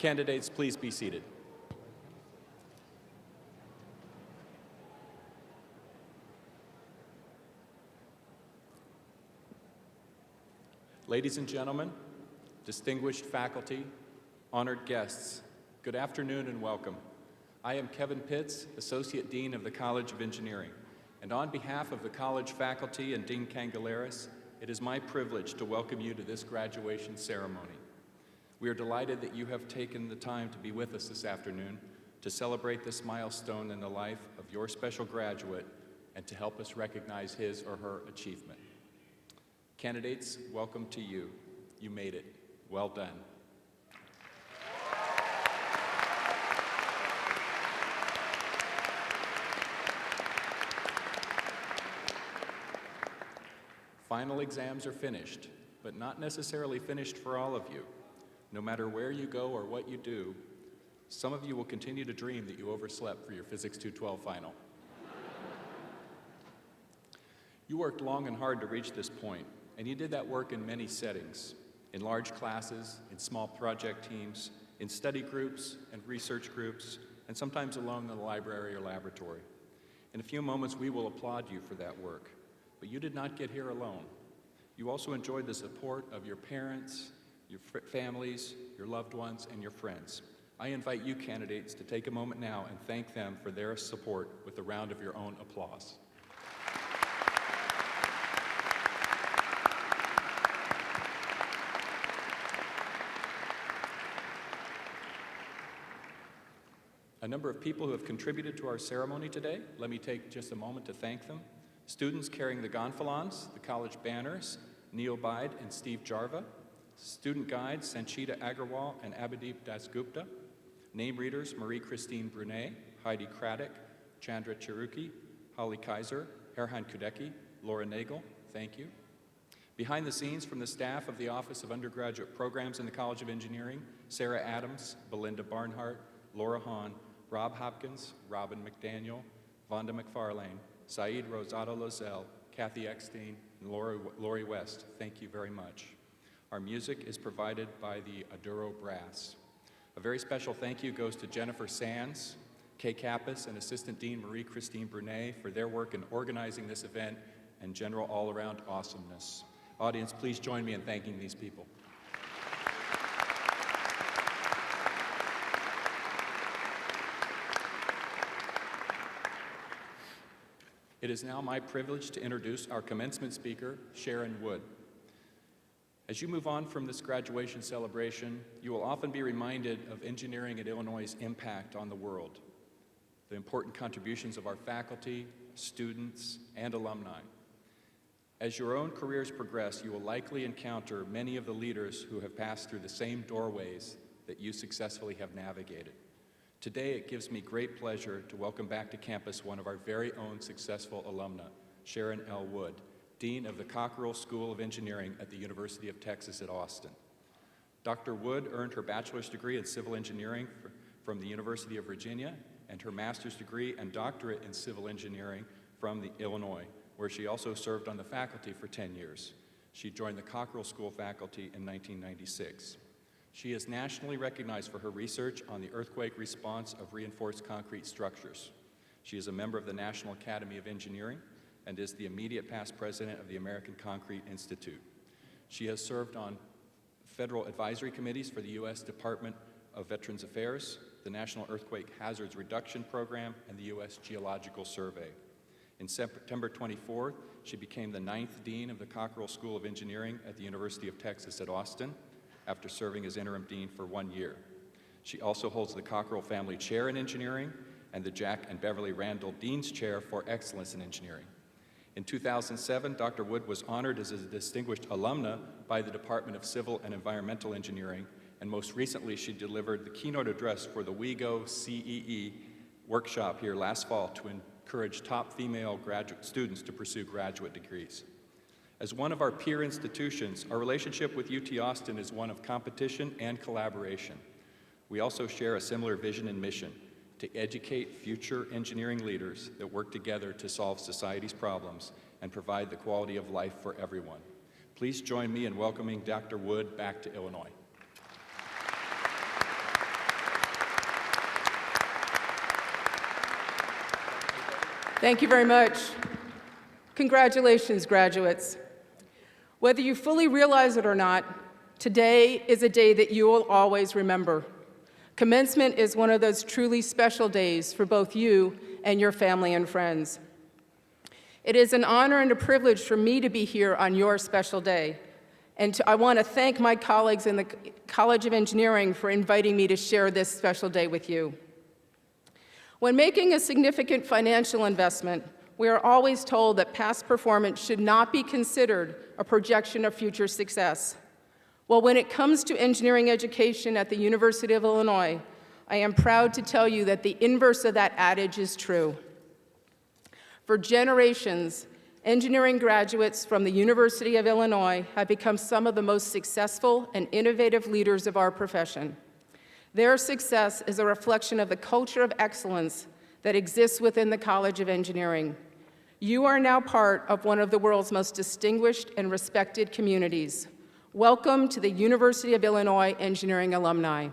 Candidates, please be seated. Ladies and gentlemen, distinguished faculty, honored guests, good afternoon and welcome. I am Kevin Pitts, Associate Dean of the College of Engineering, and on behalf of the college faculty and Dean Kangaleras, it is my privilege to welcome you to this graduation ceremony. We are delighted that you have taken the time to be with us this afternoon to celebrate this milestone in the life of your special graduate and to help us recognize his or her achievement. Candidates, welcome to you. You made it. Well done. Final exams are finished, but not necessarily finished for all of you. No matter where you go or what you do, some of you will continue to dream that you overslept for your Physics 212 final. You worked long and hard to reach this point, and you did that work in many settings, in large classes, in small project teams, in study groups and research groups, and sometimes alone in the library or laboratory. In a few moments, we will applaud you for that work, but you did not get here alone. You also enjoyed the support of your parents, your families, your loved ones, and your friends. I invite you candidates to take a moment now and thank them for their support with a round of your own applause. A number of people who have contributed to our ceremony today. Let me take just a moment to thank them. Students carrying the gonfalons, the college banners, Neil Bide and Steve Jarva. Student guides, Sanchita Agarwal and Abhideep Dasgupta. Name readers, Marie-Christine Brunet, Heidi Craddock, Chandra Cheruki, Holly Kaiser, Erhan Kudecki, Laura Nagel, thank you. Behind the scenes from the staff of the Office of Undergraduate Programs in the College of Engineering, Sarah Adams, Belinda Barnhart, Laura Hahn, Rob Hopkins, Robin McDaniel, Vonda McFarlane, Saeed Rosado Lozelle, Kathy Eckstein, and Lori West, thank you very much. Our music is provided by the Aduro Brass. A very special thank you goes to Jennifer Sands, Kay Kappas, and Assistant Dean Marie-Christine Brunet for their work in organizing this event and general all-around awesomeness. Audience, please join me in thanking these people. It is now my privilege to introduce our commencement speaker, Sharon Wood. As you move on from this graduation celebration, you will often be reminded of engineering at Illinois' impact on the world, the important contributions of our faculty, students, and alumni. As your own careers progress, you will likely encounter many of the leaders who have passed through the same doorways that you successfully have navigated. Today, it gives me great pleasure to welcome back to campus one of our very own successful alumna, Sharon L. Wood, Dean of the Cockrell School of Engineering at the University of Texas at Austin. Dr. Wood earned her bachelor's degree in civil engineering from the University of Virginia and her master's degree and doctorate in civil engineering from Illinois, where she also served on the faculty for 10 years. She joined the Cockrell School faculty in 1996. She is nationally recognized for her research on the earthquake response of reinforced concrete structures. She is a member of the National Academy of Engineering and is the immediate past president of the American Concrete Institute. She has served on federal advisory committees for the U.S. Department of Veterans Affairs, the National Earthquake Hazards Reduction Program, and the U.S. Geological Survey. In September 24th, she became the 9th Dean of the Cockrell School of Engineering at the University of Texas at Austin, after serving as interim dean for 1 year. She also holds the Cockrell Family Chair in Engineering and the Jack and Beverly Randall Dean's Chair for Excellence in Engineering. In 2007, Dr. Wood was honored as a distinguished alumna by the Department of Civil and Environmental Engineering, and most recently she delivered the keynote address for the WeGo CEE workshop here last fall to encourage top female graduate students to pursue graduate degrees. As one of our peer institutions, our relationship with UT Austin is one of competition and collaboration. We also share a similar vision and mission to educate future engineering leaders that work together to solve society's problems and provide the quality of life for everyone. Please join me in welcoming Dr. Wood back to Illinois. Thank you very much. Congratulations, graduates. Whether you fully realize it or not, today is a day that you will always remember. Commencement is one of those truly special days for both you and your family and friends. It is an honor and a privilege for me to be here on your special day. And I want to thank my colleagues in the College of Engineering for inviting me to share this special day with you. When making a significant financial investment, we are always told that past performance should not be considered a projection of future success. Well, when it comes to engineering education at the University of Illinois, I am proud to tell you that the inverse of that adage is true. For generations, engineering graduates from the University of Illinois have become some of the most successful and innovative leaders of our profession. Their success is a reflection of the culture of excellence that exists within the College of Engineering. You are now part of one of the world's most distinguished and respected communities. Welcome to the University of Illinois Engineering alumni.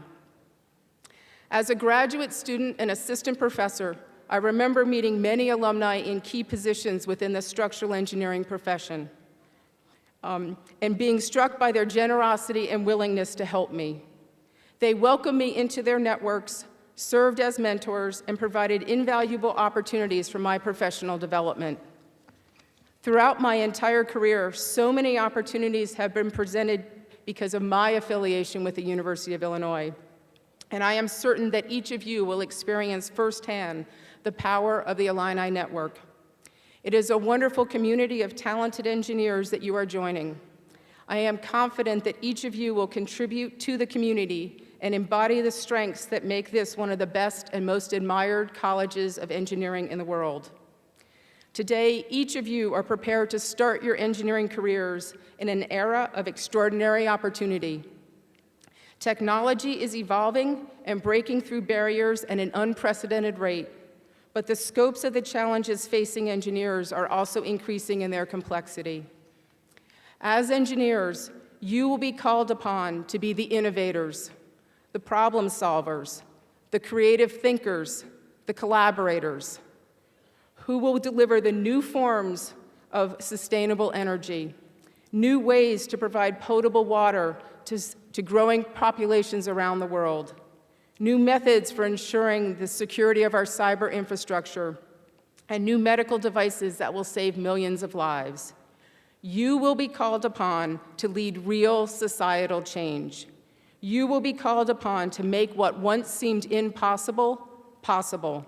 As a graduate student and assistant professor, I remember meeting many alumni in key positions within the structural engineering profession, and being struck by their generosity and willingness to help me. They welcomed me into their networks, served as mentors, and provided invaluable opportunities for my professional development. Throughout my entire career, so many opportunities have been presented because of my affiliation with the University of Illinois. And I am certain that each of you will experience firsthand the power of the Illini Network. It is a wonderful community of talented engineers that you are joining. I am confident that each of you will contribute to the community and embody the strengths that make this one of the best and most admired colleges of engineering in the world. Today, each of you are prepared to start your engineering careers in an era of extraordinary opportunity. Technology is evolving and breaking through barriers at an unprecedented rate, but the scopes of the challenges facing engineers are also increasing in their complexity. As engineers, you will be called upon to be the innovators, the problem solvers, the creative thinkers, the collaborators, who will deliver the new forms of sustainable energy, new ways to provide potable water to growing populations around the world, new methods for ensuring the security of our cyber infrastructure, and new medical devices that will save millions of lives. You will be called upon to lead real societal change. You will be called upon to make what once seemed impossible, possible.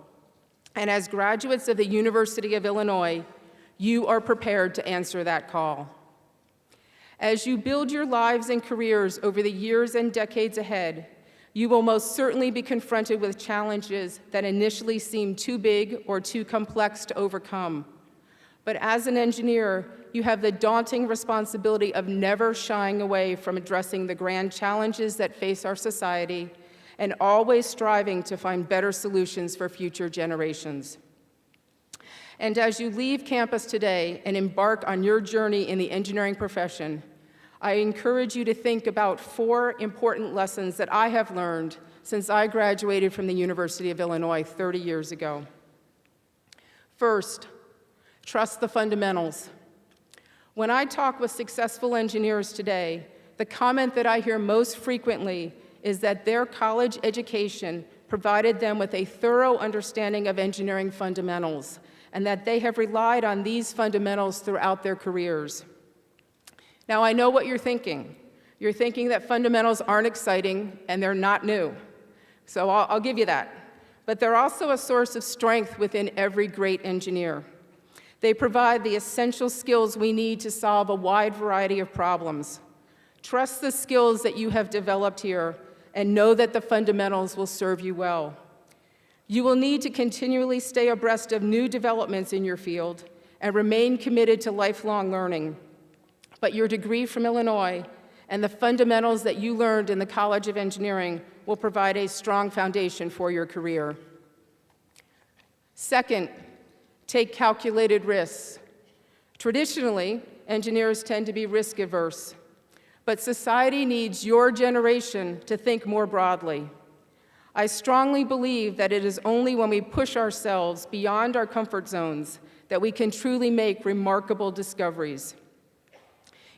And as graduates of the University of Illinois, you are prepared to answer that call. As you build your lives and careers over the years and decades ahead, you will most certainly be confronted with challenges that initially seem too big or too complex to overcome. But as an engineer, you have the daunting responsibility of never shying away from addressing the grand challenges that face our society and always striving to find better solutions for future generations. And as you leave campus today and embark on your journey in the engineering profession, I encourage you to think about 4 important lessons that I have learned since I graduated from the University of Illinois 30 years ago. First, trust the fundamentals. When I talk with successful engineers today, the comment that I hear most frequently is that their college education provided them with a thorough understanding of engineering fundamentals, and that they have relied on these fundamentals throughout their careers. Now, I know what you're thinking. You're thinking that fundamentals aren't exciting and they're not new. So I'll give you that. But they're also a source of strength within every great engineer. They provide the essential skills we need to solve a wide variety of problems. Trust the skills that you have developed here and know that the fundamentals will serve you well. You will need to continually stay abreast of new developments in your field and remain committed to lifelong learning. But your degree from Illinois and the fundamentals that you learned in the College of Engineering will provide a strong foundation for your career. Second, take calculated risks. Traditionally, engineers tend to be risk-averse, but society needs your generation to think more broadly. I strongly believe that it is only when we push ourselves beyond our comfort zones that we can truly make remarkable discoveries.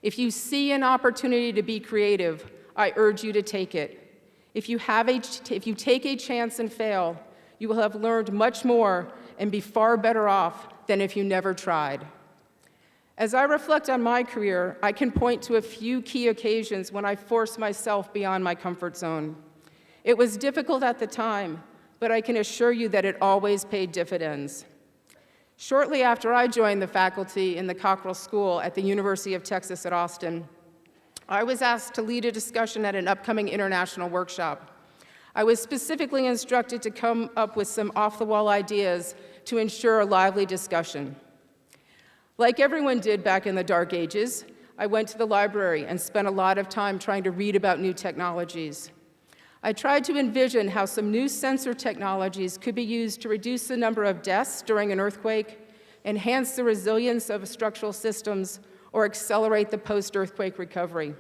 If you see an opportunity to be creative, I urge you to take it. If you take a chance and fail, you will have learned much more and be far better off than if you never tried. As I reflect on my career, I can point to a few key occasions when I forced myself beyond my comfort zone. It was difficult at the time, but I can assure you that it always paid dividends. Shortly after I joined the faculty in the Cockrell School at the University of Texas at Austin, I was asked to lead a discussion at an upcoming international workshop. I was specifically instructed to come up with some off-the-wall ideas to ensure a lively discussion. Like everyone did back in the dark ages, I went to the library and spent a lot of time trying to read about new technologies. I tried to envision how some new sensor technologies could be used to reduce the number of deaths during an earthquake, enhance the resilience of structural systems, or accelerate the post-earthquake recovery.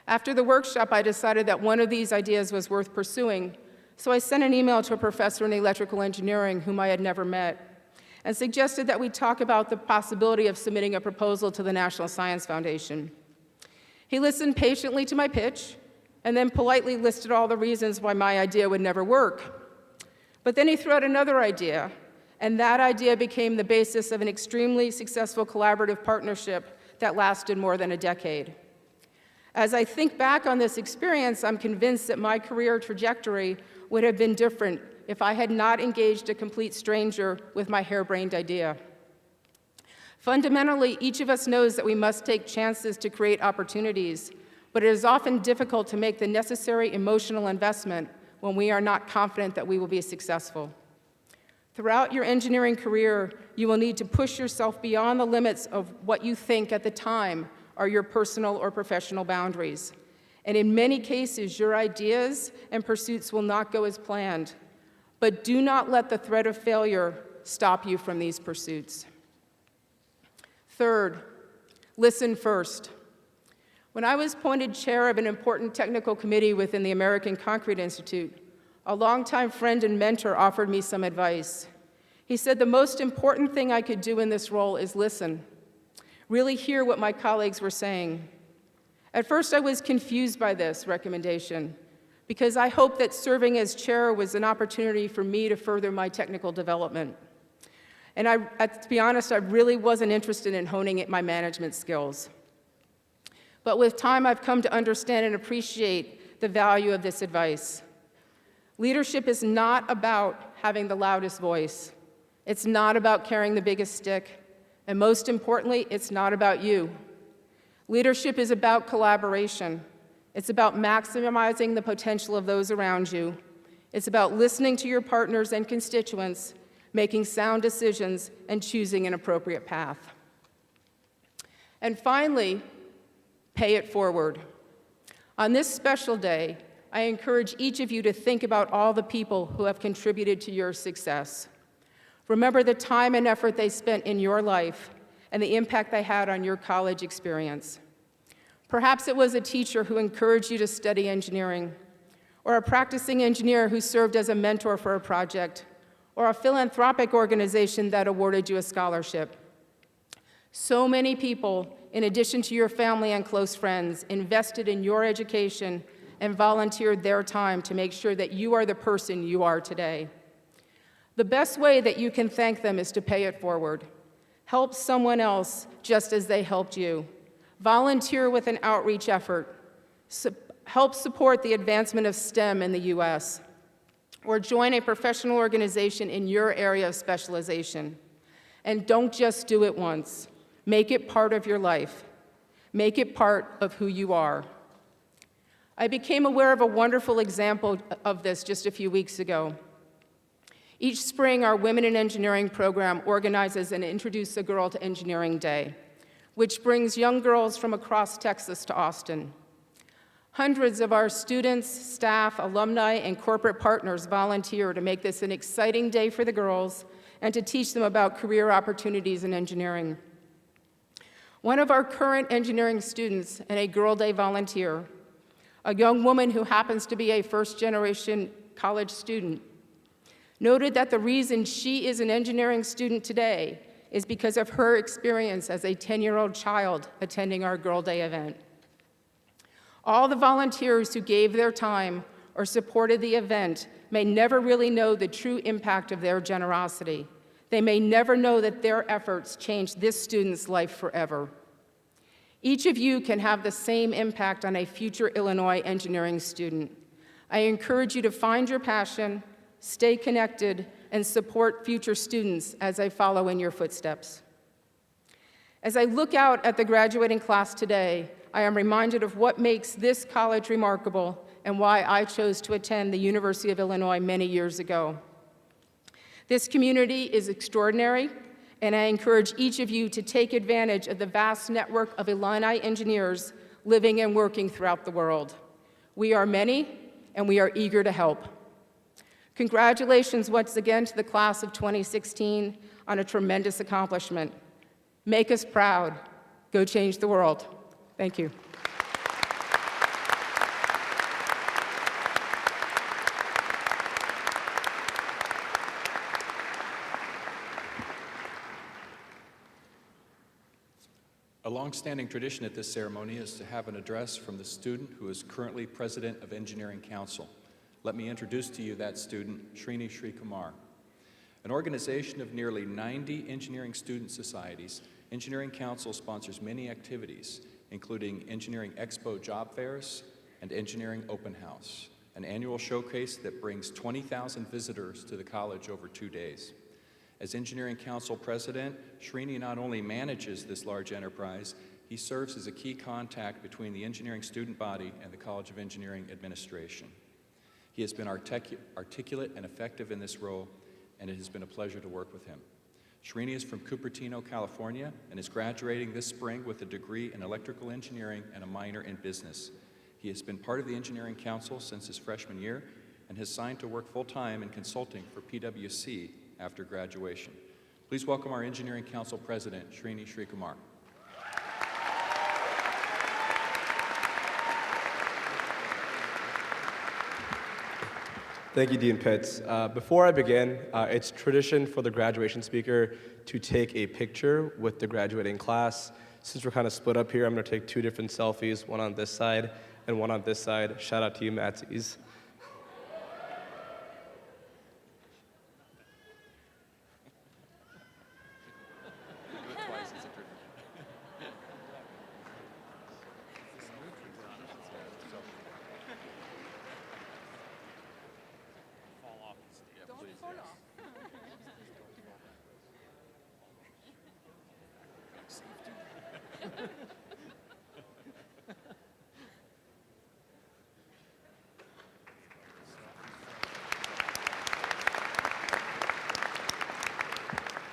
After the workshop, I decided that one of these ideas was worth pursuing, so I sent an email to a professor in electrical engineering whom I had never met, and suggested that we talk about the possibility of submitting a proposal to the National Science Foundation. He listened patiently to my pitch, and then politely listed all the reasons why my idea would never work. But then he threw out another idea, and that idea became the basis of an extremely successful collaborative partnership that lasted more than a decade. As I think back on this experience, I'm convinced that my career trajectory would have been different if I had not engaged a complete stranger with my harebrained idea. Fundamentally, each of us knows that we must take chances to create opportunities, but it is often difficult to make the necessary emotional investment when we are not confident that we will be successful. Throughout your engineering career, you will need to push yourself beyond the limits of what you think at the time are your personal or professional boundaries. And in many cases, your ideas and pursuits will not go as planned. But do not let the threat of failure stop you from these pursuits. Third, listen first. When I was appointed chair of an important technical committee within the American Concrete Institute, a longtime friend and mentor offered me some advice. He said the most important thing I could do in this role is listen, really hear what my colleagues were saying. At first, I was confused by this recommendation because I hoped that serving as chair was an opportunity for me to further my technical development. And to be honest, I really wasn't interested in honing my management skills. But with time, I've come to understand and appreciate the value of this advice. Leadership is not about having the loudest voice. It's not about carrying the biggest stick. And most importantly, it's not about you. Leadership is about collaboration. It's about maximizing the potential of those around you. It's about listening to your partners and constituents, making sound decisions, and choosing an appropriate path. And finally, pay it forward. On this special day, I encourage each of you to think about all the people who have contributed to your success. Remember the time and effort they spent in your life and the impact they had on your college experience. Perhaps it was a teacher who encouraged you to study engineering, or a practicing engineer who served as a mentor for a project, or a philanthropic organization that awarded you a scholarship. So many people, in addition to your family and close friends, invested in your education and volunteered their time to make sure that you are the person you are today. The best way that you can thank them is to pay it forward. Help someone else just as they helped you. Volunteer with an outreach effort. Help support the advancement of STEM in the U.S. Or join a professional organization in your area of specialization. And don't just do it once. Make it part of your life. Make it part of who you are. I became aware of a wonderful example of this just a few weeks ago. Each spring, our Women in Engineering program organizes an Introduce a Girl to Engineering Day, which brings young girls from across Texas to Austin. Hundreds of our students, staff, alumni, and corporate partners volunteer to make this an exciting day for the girls and to teach them about career opportunities in engineering. One of our current engineering students and a Girl Day volunteer a young woman who happens to be a first-generation college student, noted that the reason she is an engineering student today is because of her experience as a 10-year-old child attending our Girl Day event. All the volunteers who gave their time or supported the event may never really know the true impact of their generosity. They may never know that their efforts changed this student's life forever. Each of you can have the same impact on a future Illinois engineering student. I encourage you to find your passion, stay connected, and support future students as I follow in your footsteps. As I look out at the graduating class today, I am reminded of what makes this college remarkable and why I chose to attend the University of Illinois many years ago. This community is extraordinary, and I encourage each of you to take advantage of the vast network of Illini engineers living and working throughout the world. We are many, and we are eager to help. Congratulations once again to the class of 2016 on a tremendous accomplishment. Make us proud. Go change the world. Thank you. A long-standing tradition at this ceremony is to have an address from the student who is currently president of Engineering Council. Let me introduce to you that student, Srini Srikumar. An organization of nearly 90 engineering student societies, Engineering Council sponsors many activities, including Engineering Expo job fairs and Engineering Open House, an annual showcase that brings 20,000 visitors to the college over 2 days. As Engineering Council president, Srini not only manages this large enterprise, he serves as a key contact between the engineering student body and the College of Engineering administration. He has been articulate and effective in this role, and it has been a pleasure to work with him. Srini is from Cupertino, California, and is graduating this spring with a degree in electrical engineering and a minor in business. He has been part of the Engineering Council since his freshman year and has signed to work full-time in consulting for PwC after graduation. Please welcome our Engineering Council President, Srini Srikumar. Thank you, Dean Pitts. Before I begin, it's tradition for the graduation speaker to take a picture with the graduating class. Since we're kind of split up here, I'm going to take 2 different selfies, one on this side and one on this side. Shout out to you, Matsies.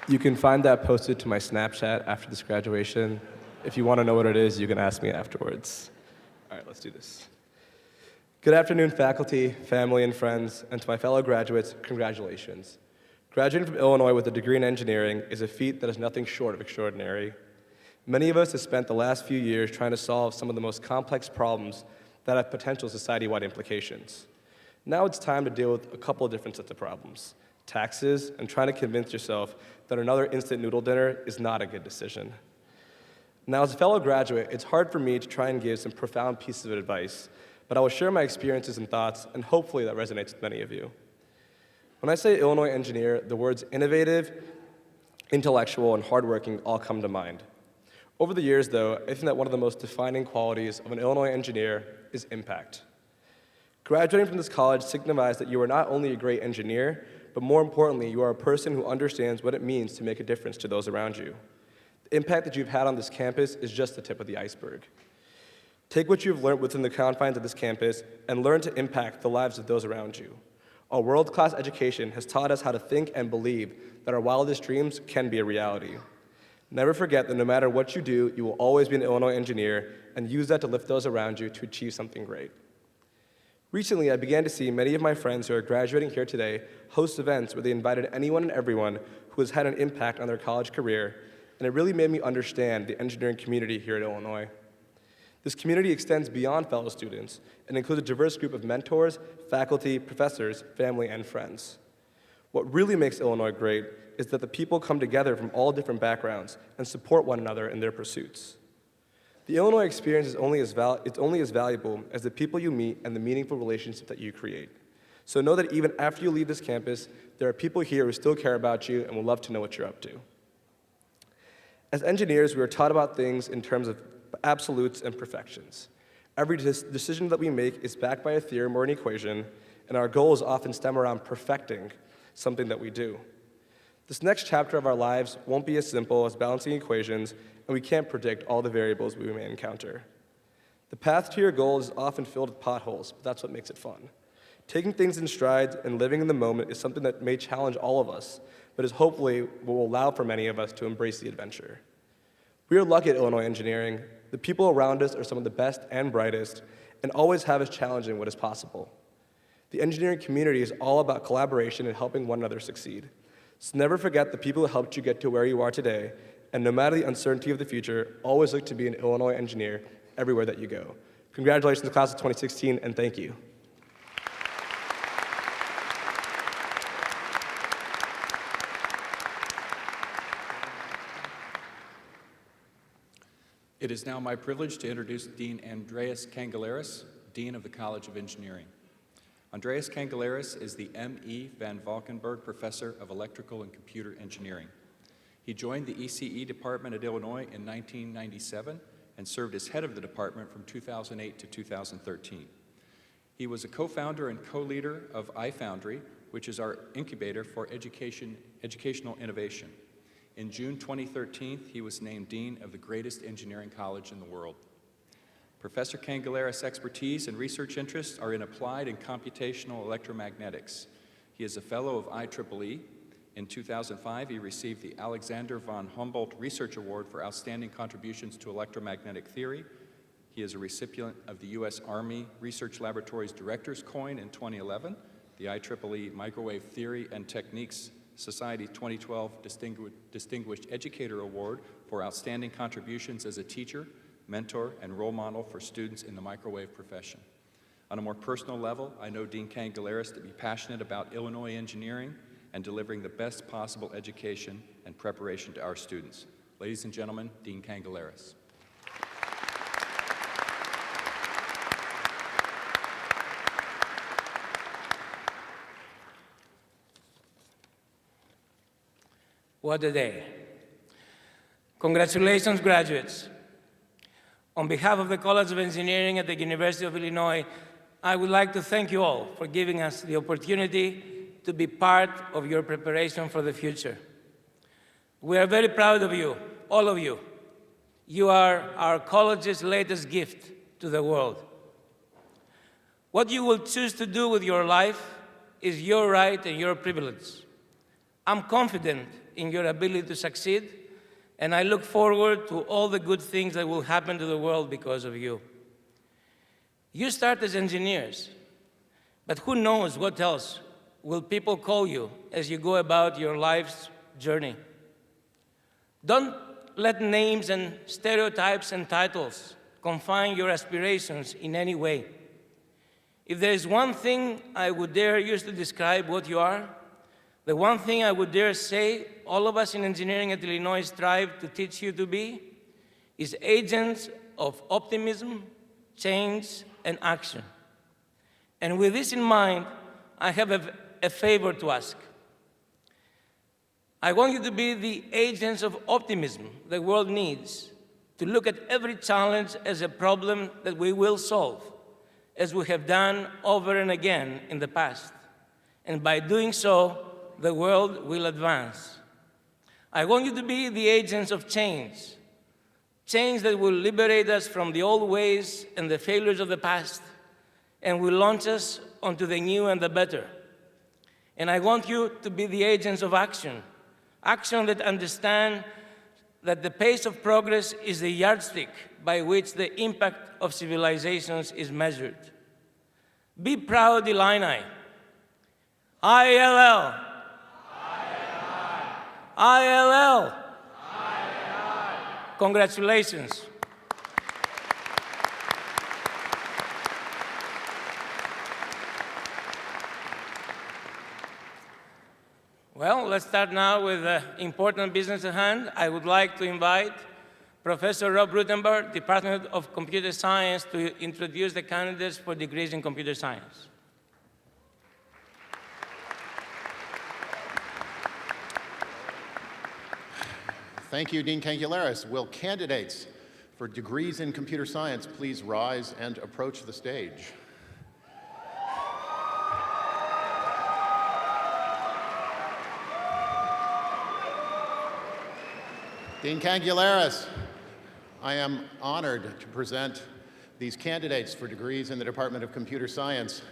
You can find that posted to my Snapchat after this graduation. If you want to know what it is, you can ask me afterwards. All right, let's do this. Good afternoon, faculty, family, and friends, and to my fellow graduates, congratulations. Graduating from Illinois with a degree in engineering is a feat that is nothing short of extraordinary. Many of us have spent the last few years trying to solve some of the most complex problems that have potential society-wide implications. Now it's time to deal with a couple of different sets of problems: taxes, and trying to convince yourself that another instant noodle dinner is not a good decision. Now, as a fellow graduate, it's hard for me to try and give some profound pieces of advice, but I will share my experiences and thoughts, and hopefully that resonates with many of you. When I say Illinois engineer, the words innovative, intellectual, and hardworking all come to mind. Over the years, though, I think that one of the most defining qualities of an Illinois engineer is impact. Graduating from this college signifies that you are not only a great engineer, but more importantly, you are a person who understands what it means to make a difference to those around you. The impact that you've had on this campus is just the tip of the iceberg. Take what you've learned within the confines of this campus and learn to impact the lives of those around you. Our world-class education has taught us how to think and believe that our wildest dreams can be a reality. Never forget that no matter what you do, you will always be an Illinois engineer, and use that to lift those around you to achieve something great. Recently, I began to see many of my friends who are graduating here today host events where they invited anyone and everyone who has had an impact on their college career, and it really made me understand the engineering community here at Illinois. This community extends beyond fellow students and includes a diverse group of mentors, faculty, professors, family, and friends. What really makes Illinois great is that the people come together from all different backgrounds and support one another in their pursuits. The Illinois experience is only as valuable as the people you meet and the meaningful relationships that you create. So know that even after you leave this campus, there are people here who still care about you and will love to know what you're up to. As engineers, we are taught about things in terms of absolutes and perfections. Every decision that we make is backed by a theorem or an equation, and our goals often stem around perfecting something that we do. This next chapter of our lives won't be as simple as balancing equations, and we can't predict all the variables we may encounter. The path to your goal is often filled with potholes, but that's what makes it fun. Taking things in strides and living in the moment is something that may challenge all of us, but is hopefully will allow for many of us to embrace the adventure. We are lucky at Illinois Engineering. The people around us are some of the best and brightest, and always have us challenging what is possible. The engineering community is all about collaboration and helping one another succeed. So never forget the people who helped you get to where you are today, and no matter the uncertainty of the future, always look to be an Illinois engineer everywhere that you go. Congratulations, class of 2016, and thank you. It is now my privilege to introduce Dean Andreas Kangelaris, Dean of the College of Engineering. Andreas Kangelaris is the M.E. Van Valkenburg Professor of Electrical and Computer Engineering. He joined the ECE department at Illinois in 1997 and served as head of the department from 2008 to 2013. He was a co-founder and co-leader of iFoundry, which is our incubator for educational innovation. In June 2013, he was named Dean of the greatest engineering college in the world. Professor Kangelaris' expertise and research interests are in applied and computational electromagnetics. He is a fellow of IEEE. In 2005, he received the Alexander von Humboldt Research Award for outstanding contributions to electromagnetic theory. He is a recipient of the U.S. Army Research Laboratories Director's Coin in 2011, the IEEE Microwave Theory and Techniques Society 2012 Distinguished Educator Award for outstanding contributions as a teacher, mentor, and role model for students in the microwave profession. On a more personal level, I know Dean Kangelaris to be passionate about Illinois engineering and delivering the best possible education and preparation to our students. Ladies and gentlemen, Dean Kangelaris. What a day. Congratulations, graduates. On behalf of the College of Engineering at the University of Illinois, I would like to thank you all for giving us the opportunity to be part of your preparation for the future. We are very proud of you, all of you. You are our college's latest gift to the world. What you will choose to do with your life is your right and your privilege. I'm confident in your ability to succeed, and I look forward to all the good things that will happen to the world because of you. You start as engineers, but who knows what else will people call you as you go about your life's journey. Don't let names and stereotypes and titles confine your aspirations in any way. If there is one thing I would dare use to describe what you are, the one thing I would dare say all of us in engineering at Illinois strive to teach you to be is agents of optimism, change, and action. And with this in mind, I have a favor to ask. I want you to be the agents of optimism the world needs to look at every challenge as a problem that we will solve, as we have done over and again in the past. And by doing so, the world will advance. I want you to be the agents of change, change that will liberate us from the old ways and the failures of the past, and will launch us onto the new and the better. And I want you to be the agents of action, action that understand that the pace of progress is the yardstick by which the impact of civilizations is measured. Be proud, Illini. ILL. ILL. Congratulations. Well, let's start now with important business at hand. I would like to invite Professor Rob Rutenberg, Department of Computer Science, to introduce the candidates for degrees in computer science. Thank you, Dean Kankularis. Will candidates for degrees in computer science please rise and approach the stage? Dean Kankularis, I am honored to present these candidates for degrees in the Department of Computer Science.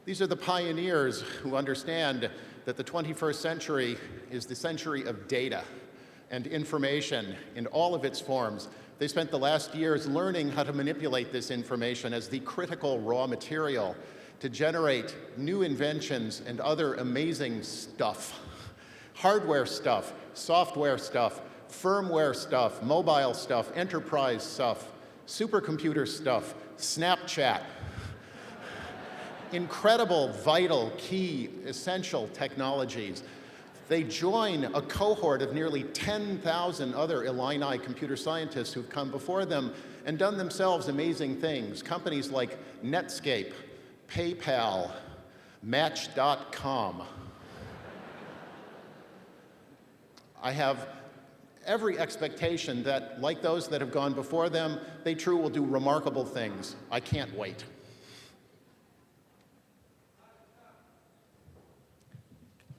These are the pioneers who understand that the 21st century is the century of data and information in all of its forms. They spent the last years learning how to manipulate this information as the critical raw material to generate new inventions and other amazing stuff. Hardware stuff, software stuff, firmware stuff, mobile stuff, enterprise stuff, supercomputer stuff, Snapchat. Incredible, vital, key, essential technologies. They join a cohort of nearly 10,000 other Illini computer scientists who've come before them and done themselves amazing things. Companies like Netscape, PayPal, Match.com. I have every expectation that, like those that have gone before them, they too will do remarkable things. I can't wait.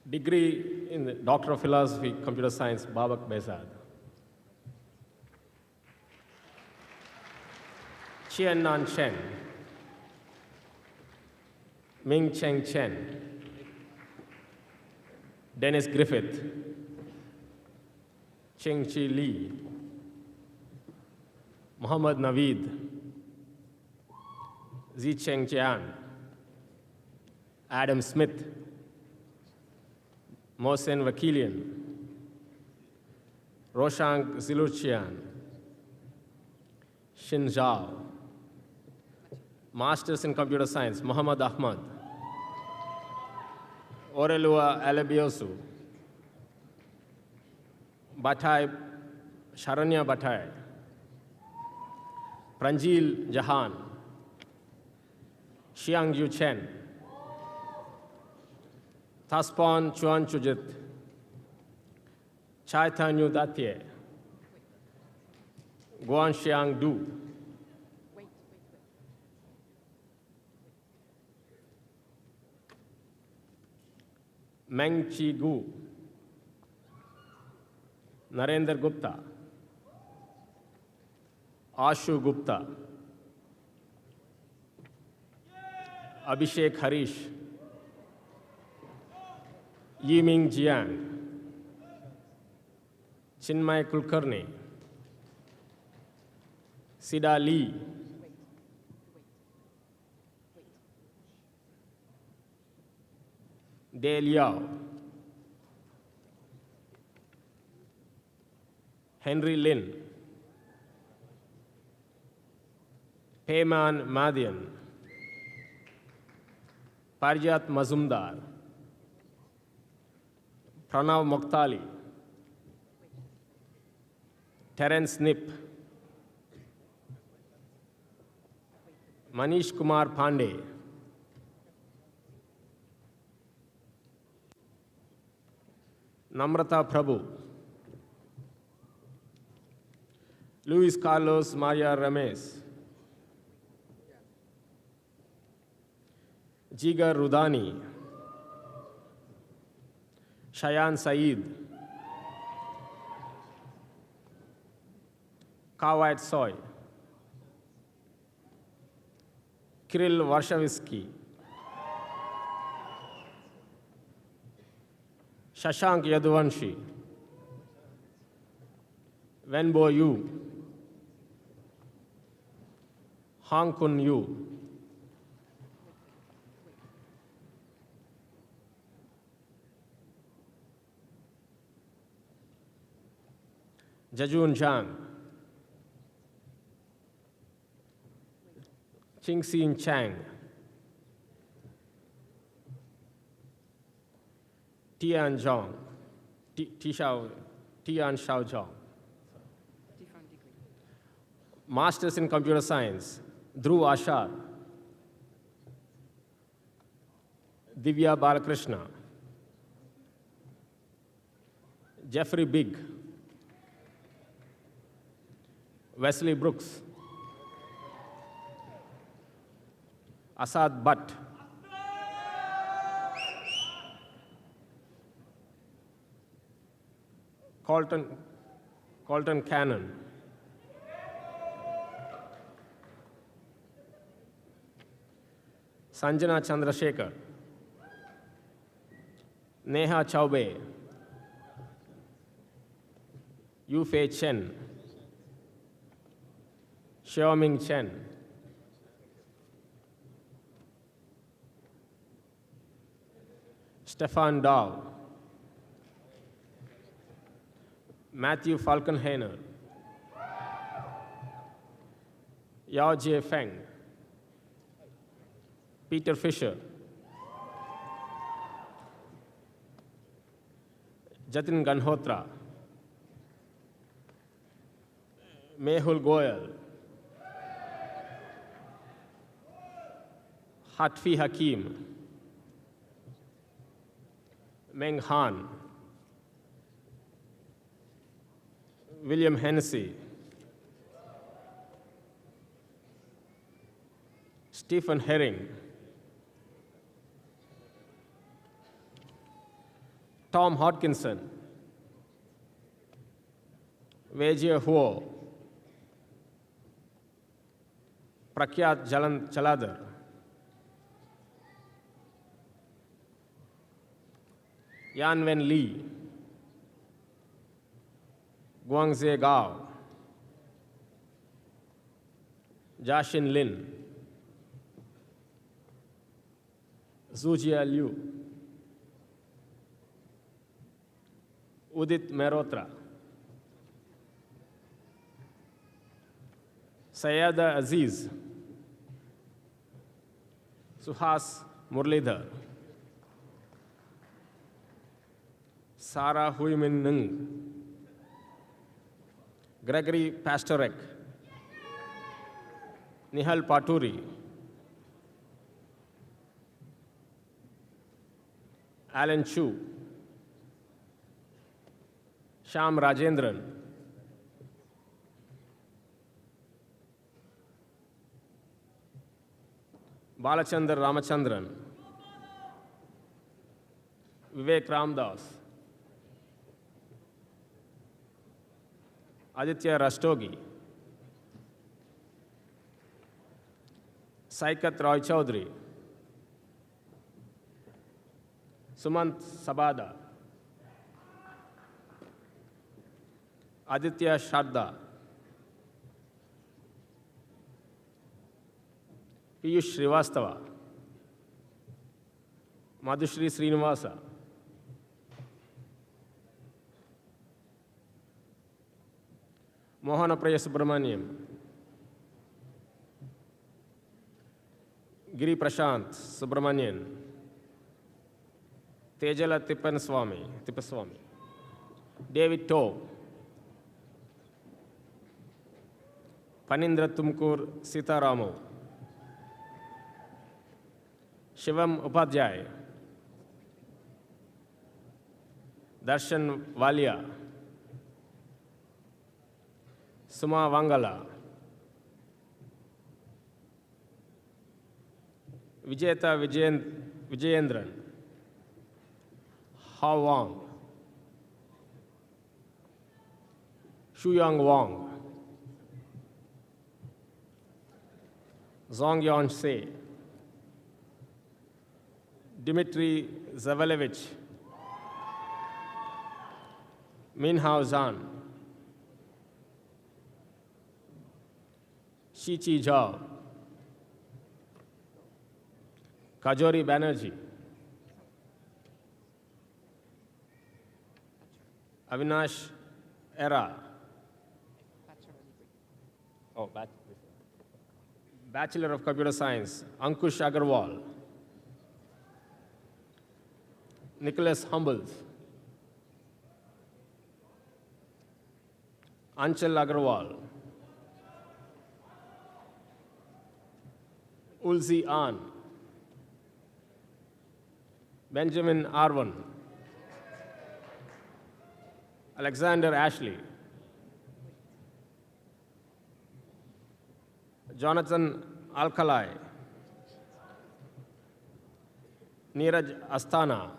Degree in the Doctor of Philosophy, Computer Science, Babak Bezad. Chien Nan Chen. Ming Cheng Chen. Dennis Griffith. Cheng Chi Lee. Muhammad Naveed. Zi Cheng Jian. Adam Smith. Mohsen Vakilian, Roshank Ziluchian, Xin Zhao, Masters in Computer Science, Muhammad Ahmad, Orelua Alebiosu, Batai, Sharanya Batai, Pranjil Jahan, Xiang Yu Chen, Taspon Chuan Chujit, Chaitanyu Datye, Guan Xiang Du, Meng Chi Gu, Narendra Gupta, Ashu Gupta, Abhishek Harish, Yiming Jiang, Chinmay Kulkarni, Sida Lee, De Liao, Henry Lin, Peyman Madian, Parjat Mazumdar, Pranav Mokhtali, Terence Nip, Manish Kumar Pandey, Namrata Prabhu, Luis Carlos Maria Rames, Jigar Rudani, Shayan Saeed, Kawait Soy, Kirill Varshavsky, Shashank Yaduvanshi, Wenbo Yu, Hong Kun Yu, Jajun Zhang, Qingxin Chang, Tian Zhong, Tian Xiaozhao. Masters in Computer Science, Dhruv Ashar. Divya Balakrishna. Jeffrey Big. Wesley Brooks. Asad Butt. Colton Cannon. Sanjana Chandrasekhar. Neha Chaube. Yufei Chen. Xiaoming Chen. Stefan Dahl. Matthew Falkenhainer. Yao Jie Feng. Peter Fisher. Jatin Ganhotra. Mehul Goyal. Hatfi Hakim. Meng Han. William Hennessy. Stephen Herring. Tom Hodkinson. Wejie Huo. Prakyat Chaladar. Yanwen Lee. Guangze Gao. Jashin Lin. Zujia Liu. Udit Mehrotra. Sayada Aziz. Suhas Murlidhar. Sarah Huimin Nung. Gregory Pastorek. Nihal Paturi. Alan Chu. Sham Rajendran. Balachandar Ramachandran. Vivek Ramdas. Aditya Rastogi. Saikat Roy Chaudhary. Sumant Sabada. Aditya Sharda. Piyush Srivastava. Madhushri Srinivasa. Mohanapriya Subramaniam. Giri Prashant Subramanian. Tejala Tippaswamy. David Toe. Panindra Tumkur Sitaramu. Shivam Upadhyay. Darshan Walia. Suma Vangala. Vijeta Vijayendran. Hao Wang. Shuyang Wang. Zongyon Se. Dmitry Zavalevich. Minhao Zhan. Shichi Zhao. Kajori Banerjee. Avinash Era. Bachelor of Computer Science, Ankush Agarwal. Nicholas Humbles. Anchal Agarwal, Ulzi An, Benjamin Arwan, Alexander Ashley, Jonathan Alkalai, Neeraj Asthana,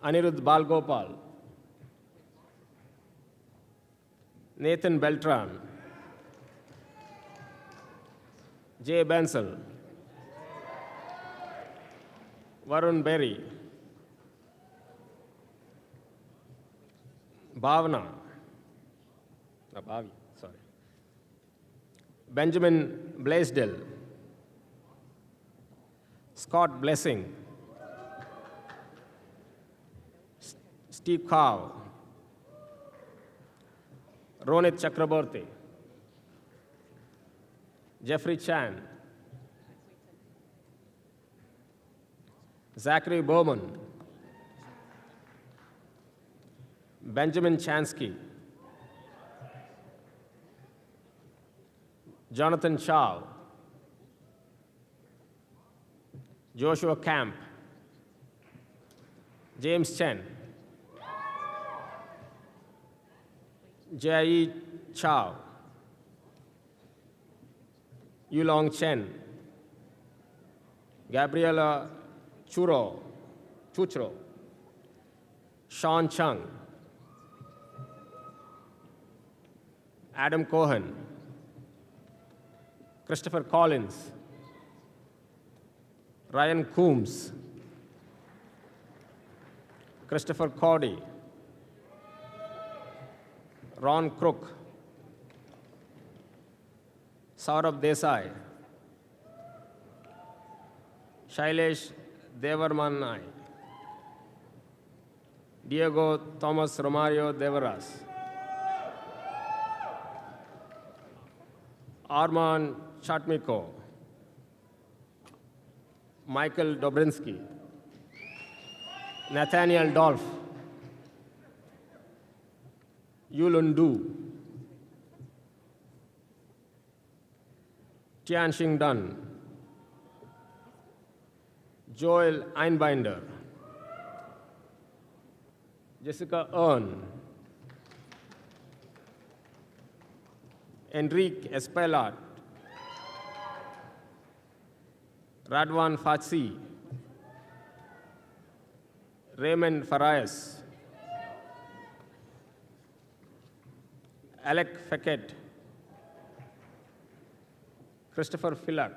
Anirudh Balgopal, Nathan Beltran, Jay Bensel, Varun Berry, Bhavna, Bhavi, sorry, Benjamin Blaisdell, Scott Blessing, Steve Cow, Ronit Chakraborty, Jeffrey Chan, Zachary Bowman, Benjamin Chansky, Jonathan Chow, Joshua Camp, James Chen, Jai Chow, Yulong Chen, Gabriela Chuchro, Sean Chung, Adam Cohen, Christopher Collins, Ryan Coombs, Christopher Cordy, Ron Crook, Saurabh Desai, Shailesh Devarmanai, Diego Thomas Romario Deveras, Arman Chatmiko, Michael Dobrinsky, Nathaniel Dolph, Yulun Du, Tianxing Dun, Joel Einbinder, Jessica Earn, Enrique Espelat, Radwan Fatsi, Raymond Farias, Alec Fekete, Christopher Filak,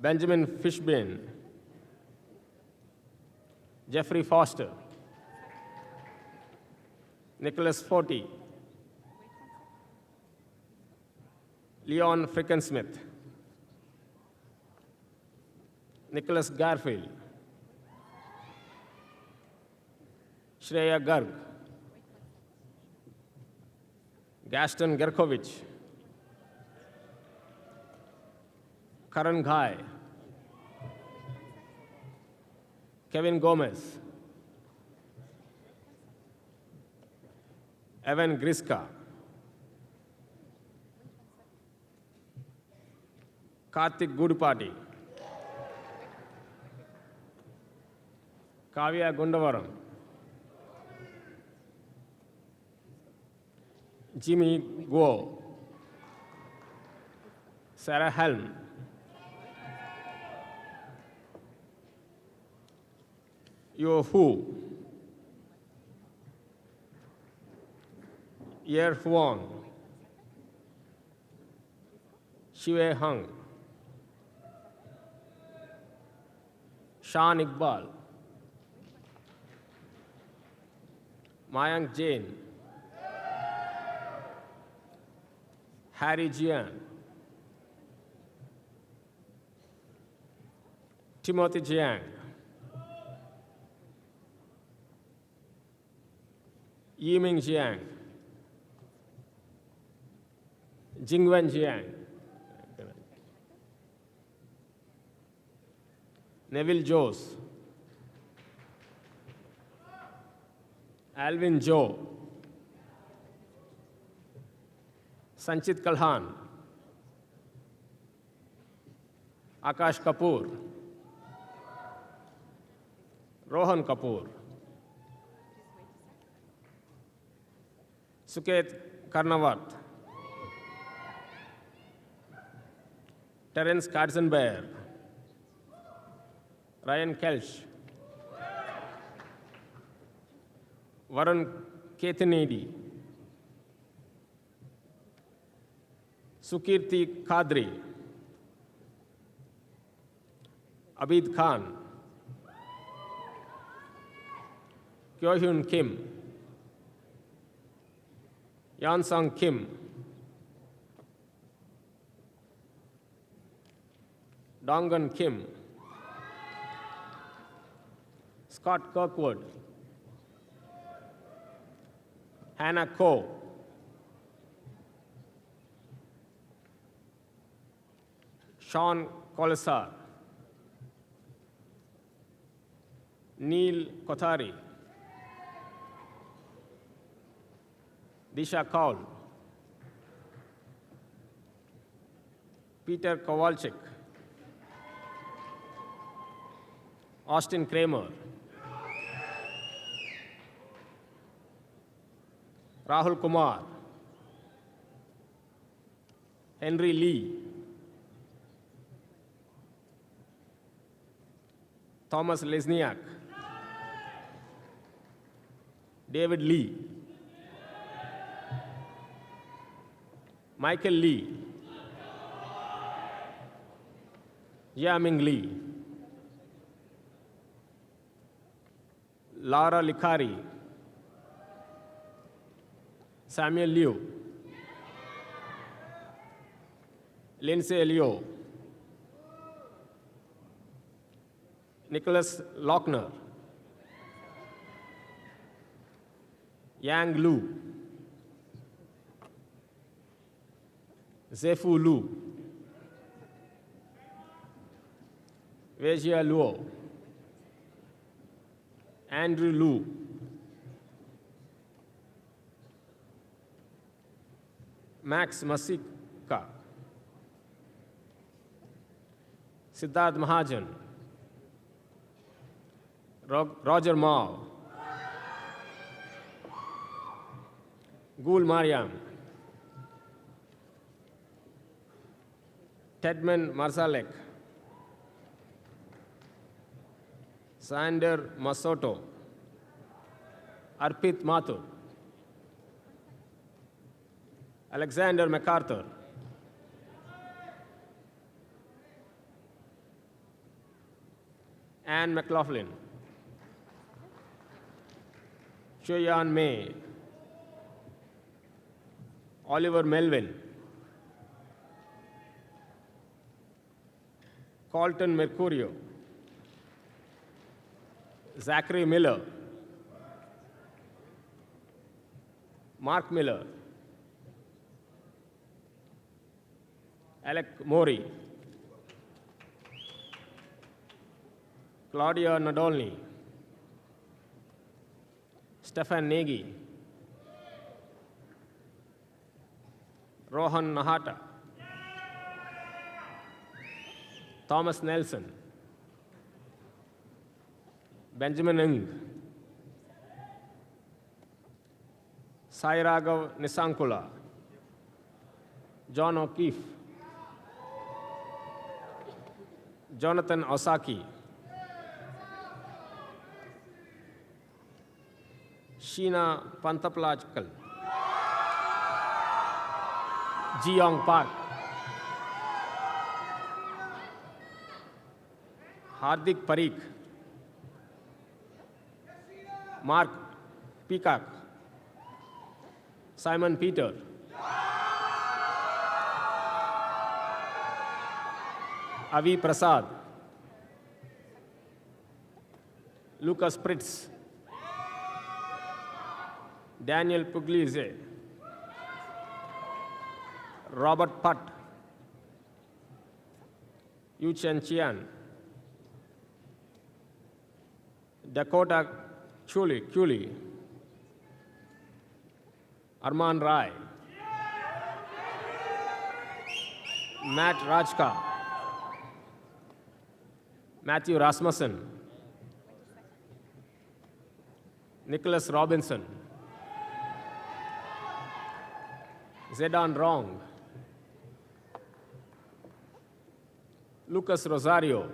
Benjamin Fishbane, Jeffrey Foster, Nicholas Forty, Leon Frickensmith, Nicholas Garfield, Shreya Garg, Gaston Gerkovich, Karan Ghai, Kevin Gomez, Evan Griska, Karthik Gudupati, Kavya Gundavaram, Jimmy Guo, Sarah Helm, Yo Hu, Yer Huang, Xue Hung, Shan Iqbal, Mayank Jain, Harry Jian, Timothy Jiang, Yiming Jiang, Jingwen Jiang, Neville Jose, Alvin Joe, Sanchit Kalhan, Akash Kapoor, Rohan Kapoor, Suket Karnawat, Terence Katzenberg, Ryan Kelch, Varun Kethanedi, Sukirti Kadri, Abid Khan, Kyo-hyun Kim, Yansung Kim, Dongan Kim, Scott Kirkwood, Hannah Ko, Sean Colasar, Neil Kothari, Disha Kaul, Peter Kowalczyk, Austin Kramer, Rahul Kumar, Henry Lee, Thomas Lesniak, David Lee, Michael Lee, Yaming Lee, Laura Likari, Samuel Liu, Lindsay Liu, Nicholas Lochner, Yang Lu, Zefu Lu, Wejia Luo, Andrew Lu, Max Masika, Siddharth Mahajan, Roger Mao, Gul Mariam, Tedman Marzalek, Sander Masoto, Arpit Mathur, Alexander MacArthur, Anne McLaughlin, Chuyan May, Oliver Melvin, Colton Mercurio, Zachary Miller, Mark Miller, Alec Mori, Claudia Nadolny, Stefan Nagy, Rohan Nahata, Thomas Nelson, Benjamin Ng, Sai Raghav Nisankula, John O'Keefe, Jonathan Osaki, Sheena Pantaplachkal, Ji-Yong Park, Hardik Parikh, Mark Peacock, Simon Peter, Avi Prasad, Lucas Pritz, Daniel Pugliese, Robert Putt, Yu Chen Chian, Dakota Cooley, Arman Rai, Matt Rajka, Matthew Rasmussen, Nicholas Robinson, Zedan Rong, Lucas Rosario,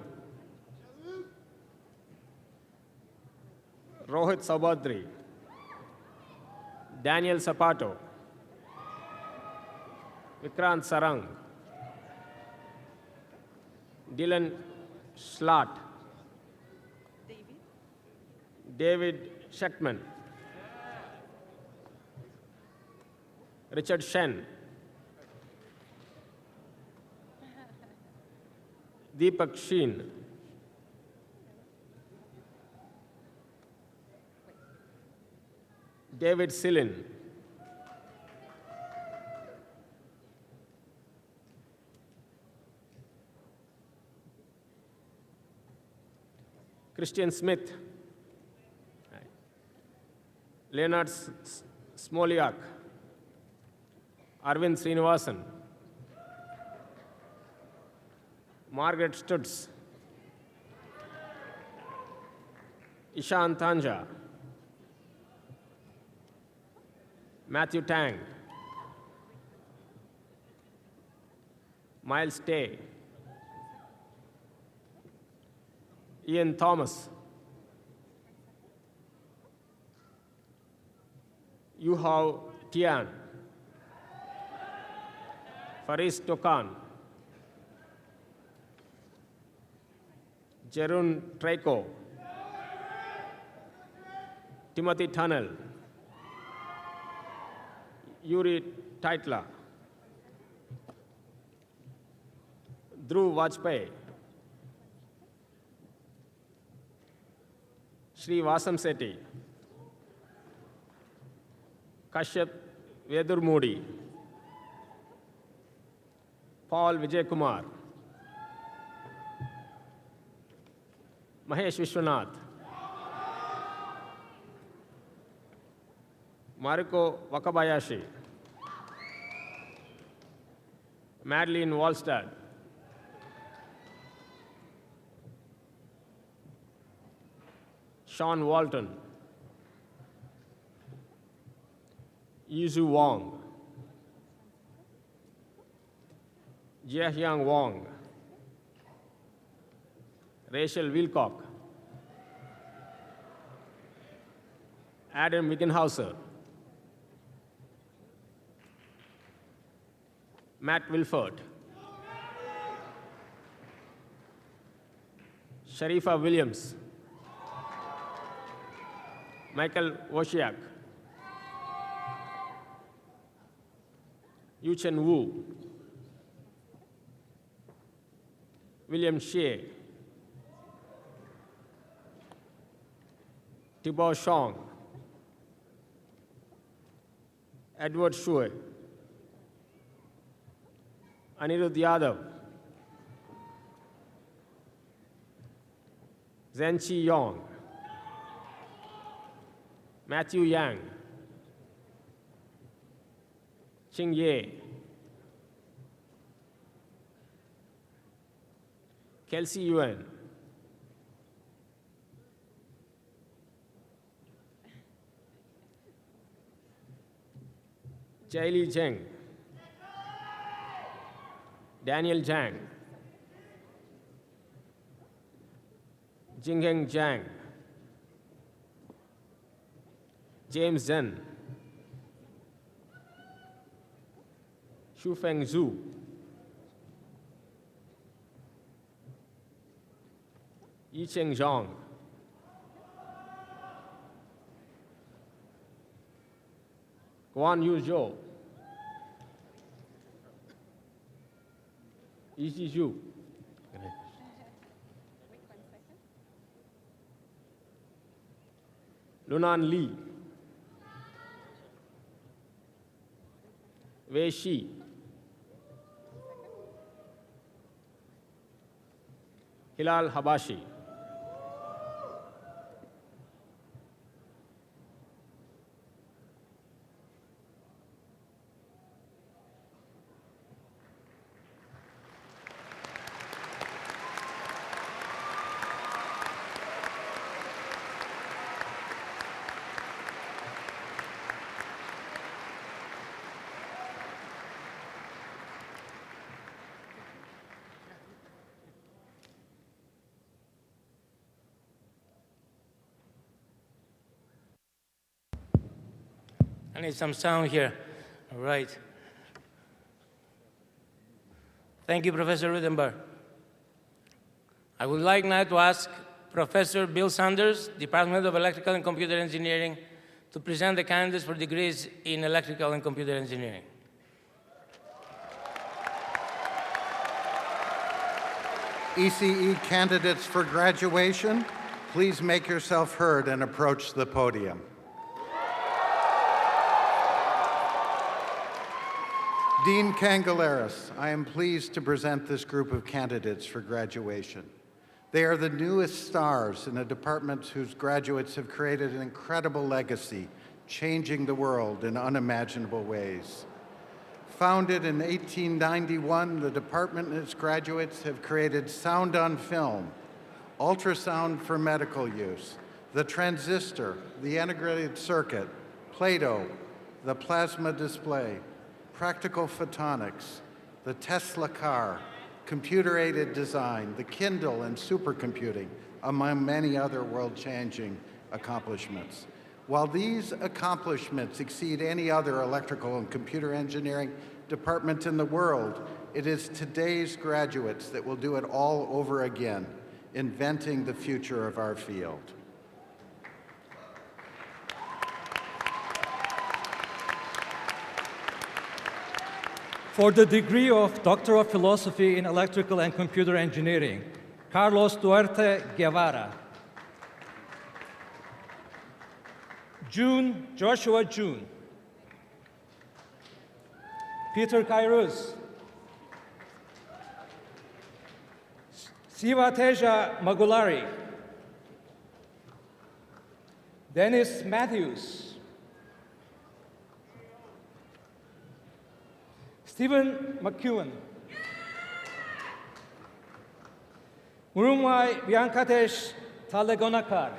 Rohit Sabadri, Daniel Sapato, Vikrant Sarang, Dylan Schlatt, David Schechtman, Richard Shen, Deepak Sheen, David Sillin, Christian Smith, Leonard Smoliak, Arvind Srinivasan, Margaret Stutz, Ishan Tanja, Matthew Tang, Miles Tay, Ian Thomas, Yuhao Tian, Faris Tokan, Jerun Traiko, Timothy Tunnel, Yuri Taitla, Dhruv Vajpayee, Sri Vasam Sethi, Kashyap Vedurmudi, Paul Vijay Kumar, Mahesh Vishwanath, Mariko Wakabayashi, Madeline Wallstad, Sean Walton, Yuzu Wong, Jiehyang Wong, Rachel Wilcock, Adam Wickenhauser, Matt Wilford, Sharifa Williams, Michael Wozniak, Yuchen Wu, William Shea, Tibor Shong, Edward Shui, Anirudh Yadav, Zhenqi Yong, Matthew Yang, Qing Ye, Kelsey Yuan, Jaili Zheng, Daniel Zhang, Jingheng Zhang, James Zhen, Shufeng Zhu, Yicheng Zhang, Guan Yu Zhou, Yiji Zhu, Lunan Li, Wei Shi, Hilal Habashi, I need some sound here. All right. Thank you, Professor Rudenberg. I would like now to ask Professor Bill Sanders, Department of Electrical and Computer Engineering, to present the candidates for degrees in electrical and computer engineering. ECE candidates for graduation, please make yourself heard and approach the podium. Dean Cangelaris, I am pleased to present this group of candidates for graduation. They are the newest stars in a department whose graduates have created an incredible legacy, changing the world in unimaginable ways. Founded in 1891, the department and its graduates have created sound on film, ultrasound for medical use, the transistor, the integrated circuit, Plato, the plasma display, practical photonics, the Tesla car, computer-aided design, the Kindle, and supercomputing, among many other world-changing accomplishments. While these accomplishments exceed any other electrical and computer engineering department in the world, it is today's graduates that will do it all over again, inventing the future of our field. For the degree of Doctor of Philosophy in Electrical and Computer Engineering, Carlos Duarte Guevara. Joshua June. Peter Kairuz. Sivateja Magulari. Dennis Matthews. Stephen McEwen. Murumai Biancatesh Talegonakar.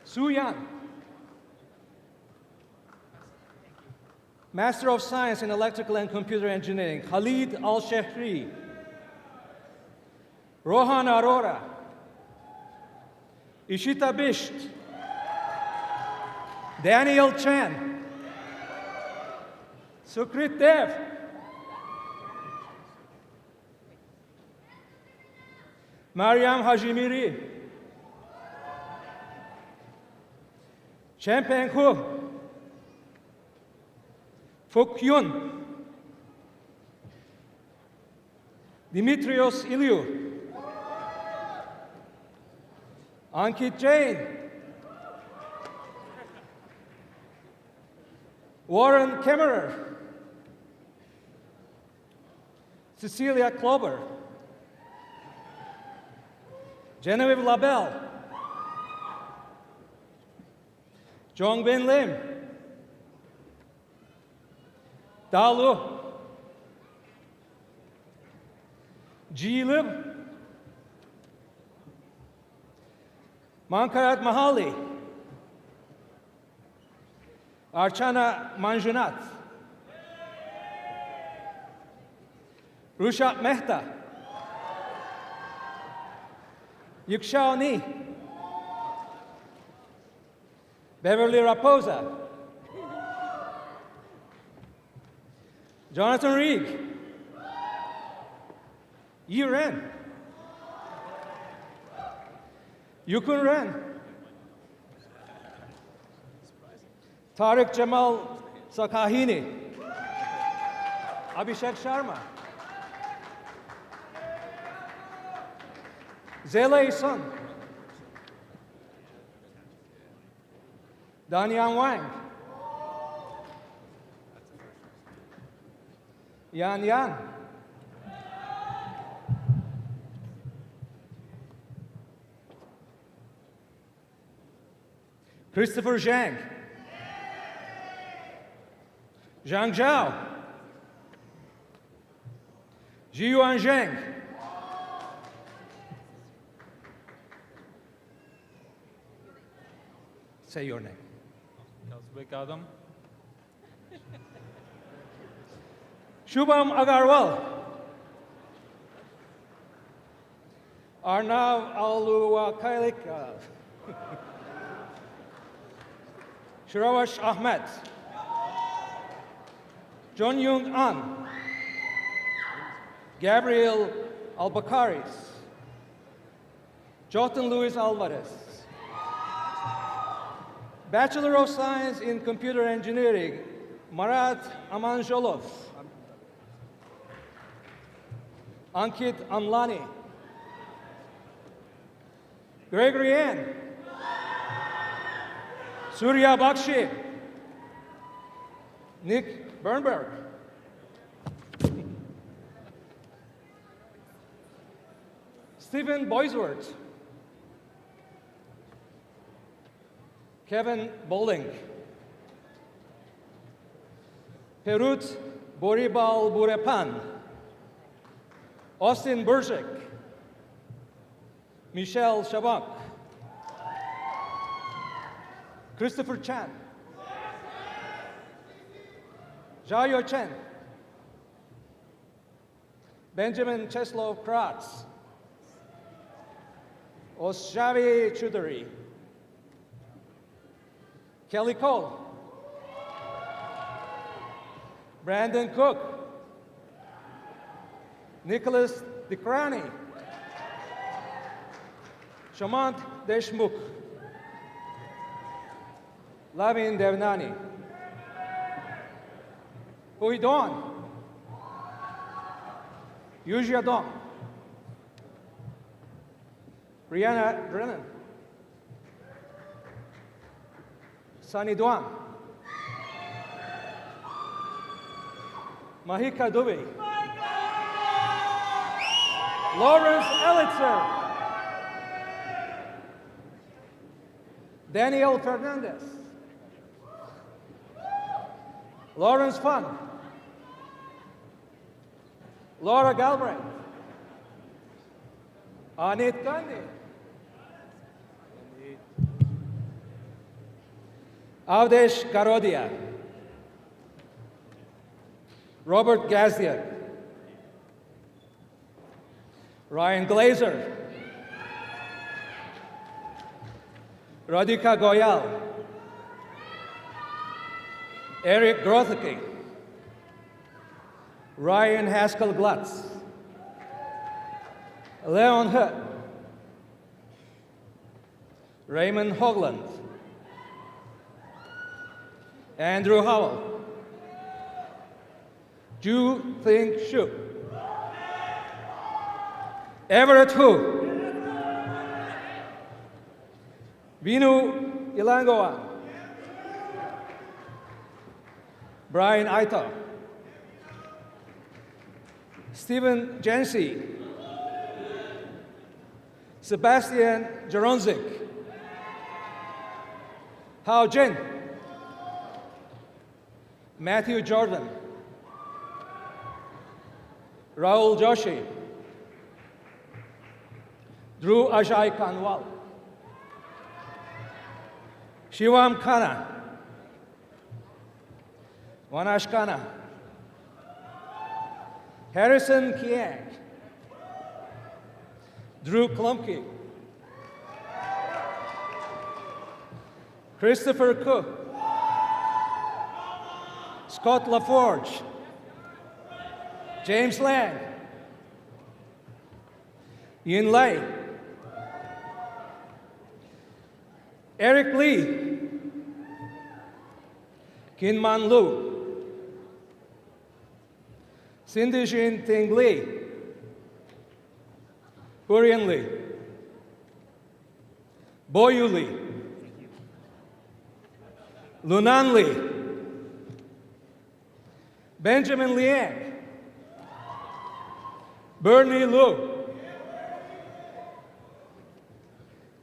Su Yan. Master of Science in Electrical and Computer Engineering, Khalid Al-Shehri. Rohan Arora. Ishita Bisht. Daniel Chan. Sukrit Dev. Mariam Hajimiri. Champagne Hu. Fuk Yun. Dimitrios Iliou. Ankit Jain. Warren Kemmerer. Cecilia Klober. Genevieve Labelle. Jongbin Lim. Dalu. Ji Lim. Mankarat Mahali. Archana Manjunat. Rushat Mehta. Yukshao Ni. Beverly Raposa. Jonathan Reed. Yi Ren. Yukun Ren. Tariq Jamal Sakahini. Abhishek Sharma. Zele Sun. Danyang Wang. Yan Yan. Christopher Zhang. Zhang Zhao. Jiyuan Zheng. Say your name. Kazbek Adam. Shubham Agarwal. Arnav Aluwakailik. Shiravash Ahmed, John Young An, Gabriel Albacaris, Jotin Luis Alvarez, Bachelor of Science in Computer Engineering, Marat Amanjolov, Ankit Amlani, Gregory Ann, Surya Bakshi, Nick Bernberg, Stephen Boisworth, Kevin Bowling, Perut Boribal Burepan, Austin Burzek, Michelle Shabak, Christopher Chan, Jayo Chen, Benjamin Cheslov Kratz, Oshavi Chudari, Kelly Cole, Brandon Cook, Nicholas Dikrani, Shamant Deshmukh, Lavin Devnani, Huidon, Yujia Dong, Brianna Drennan, Sunny Duan, Mahika Dubey, Lawrence Elitzer, Daniel Fernandez, Lawrence Fun, Laura Galbraith, Anit Gandhi, Avdesh Karodia, Robert Gaziak, Ryan Glazer, Radhika Goyal, Eric Grothke, Ryan Haskell Glutz, Leon Hutt, Raymond Hogland, Andrew Howell, Ju Think Shu, Everett Hu, Vinu Ilangoa, Brian Aito, Stephen Jensi, Sebastian Jaronzik, Hao Jin, Matthew Jordan, Raul Joshi, Drew Ajay Kanwal, Shivam Khanna, Wanash Khanna, Harrison Kiang, Drew Klumke, Christopher Cook, Scott LaForge, James Lang, Yin Lai, Eric Lee, Kinman Lu, Cindy Jin Ting Lee, Hurian Lee, Boyu Lee, Lunan Lee, Benjamin Liang, Bernie Lu,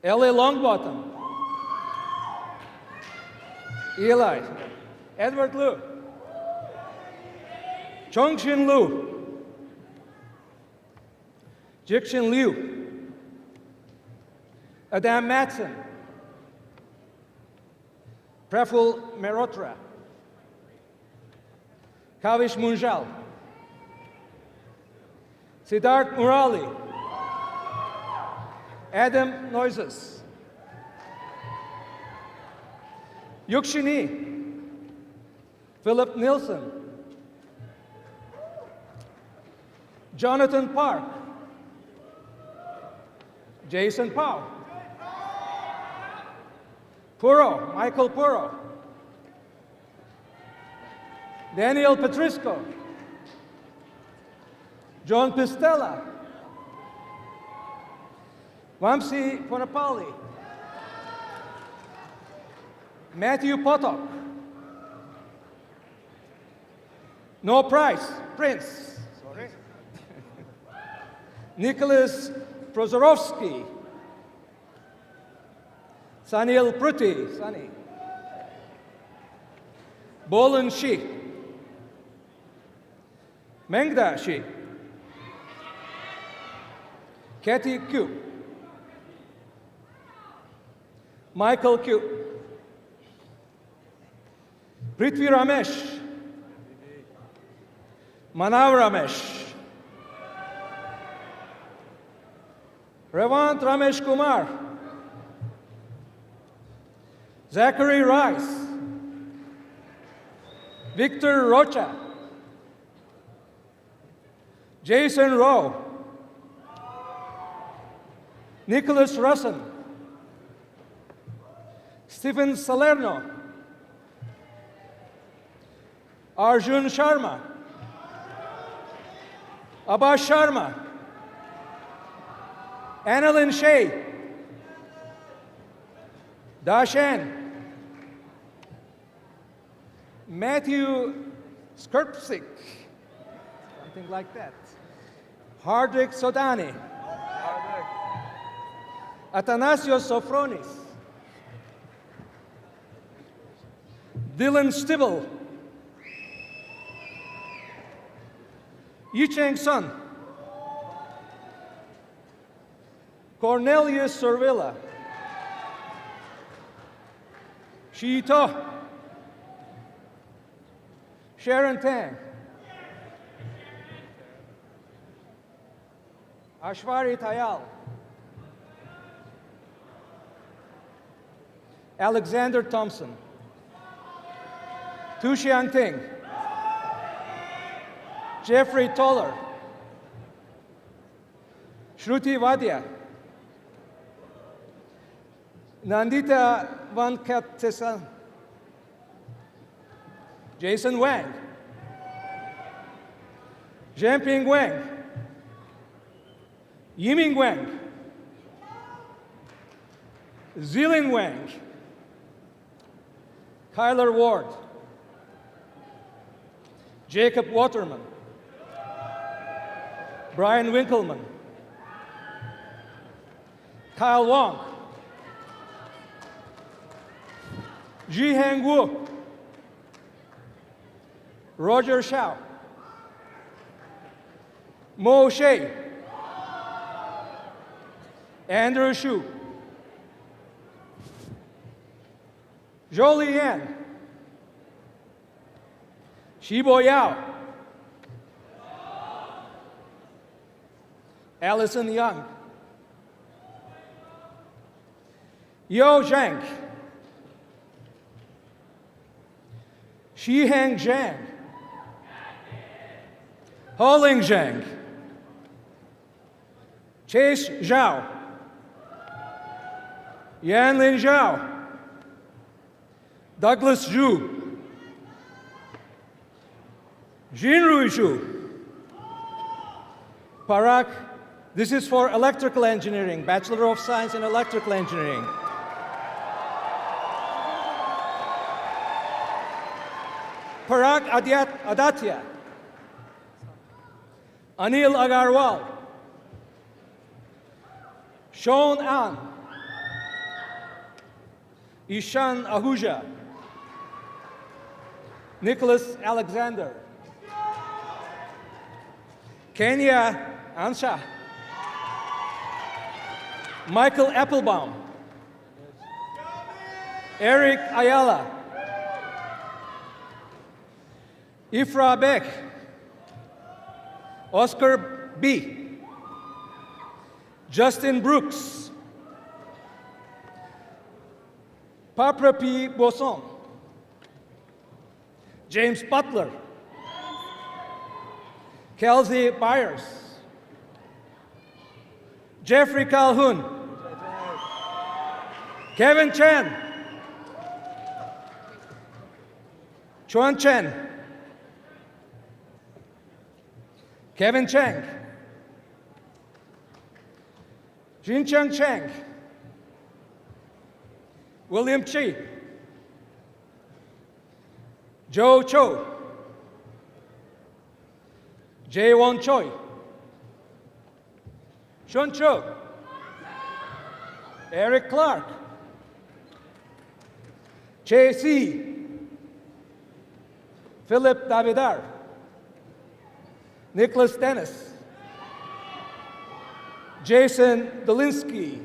Ellie Longbottom, Eli, Edward Lu, Chongqin Lu, Jixin Liu, Adam Matson, Praful Merotra, Kavish Munjal, Siddharth Murali, Adam Noises, Yukshini, Philip Nilsson, Jonathan Park, Jason Powell, Puro, Michael Puro, Daniel Petrisco, John Pistella, Vamsi Ponapali, Matthew Potok, No Price, Prince, sorry. Nicholas Prozorovsky, Sanil Pruti, Sunny, Bolan Shi, Mengda Shi, Kathy Q, Michael Q, Prithvi Ramesh, Manav Ramesh, Revant Ramesh Kumar, Zachary Rice, Victor Rocha, Jason Rowe, Nicholas Russin, Stephen Salerno, Arjun Sharma, Abbas Sharma, Annalyn Shea, Dashan, Matthew Skrpsik, something like that, Hardrik Sodani, Athanasios Sophronis, Dylan Stibble, Yicheng Sun, Cornelius Servilla, Shito, Sharon Tang, Ashwari Tayal, Alexander Thompson, Tu Xian Ting, Jeffrey Toller, Shruti Vadia, Nandita Vankatesan, Jason Wang, Jianping Wang, Yiming Wang, Zilin Wang, Kyler Ward, Jacob Waterman, Brian Winkleman, Kyle Wong, Jihang Wu, Roger Shao, Mo Shea, Andrew Shu, Jolie Yan, Shibo Yao, Allison Young, Yo Zhang, Shihang Zhang, Holing Zhang, Chase Zhao, Yanlin Zhao, Douglas Zhu, Jinru Zhu, Parag, this is for electrical engineering, Bachelor of Science in Electrical Engineering. Parag Adatya, Anil Agarwal, Sean An, Ishan Ahuja, Nicholas Alexander, Kenya Ansha, Michael Applebaum, Eric Ayala, Ifra Beck, Oscar B, Justin Brooks, Papra P. Bosson, James Butler, Kelsey Byers, Jeffrey Calhoun, Kevin Chen, Chuan Chen, Kevin Chang, Jincheng Chang, William Chi, Joe Cho, Jae-won Choi, Sean Cho, Eric Clark, Che Si, Philip Davidar, Nicholas Dennis, Jason Dolinsky,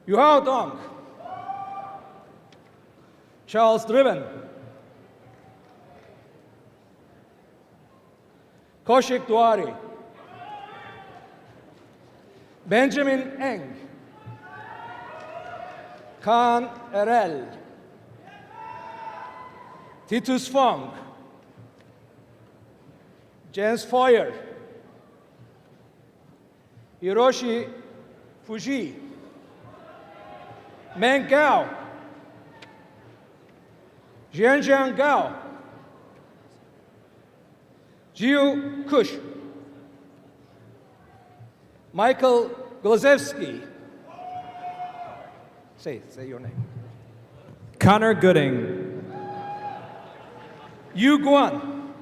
Yuhao Dong, Charles Driven, Kaushik Duari, Benjamin Eng, Khan Erel, Titus Fong, Jens Foyer, Hiroshi Fuji, Meng Gao, Jianjiang Gao, Jiu Kush, Michael Glazewski. Say your name. Connor Gooding. Yu Guan,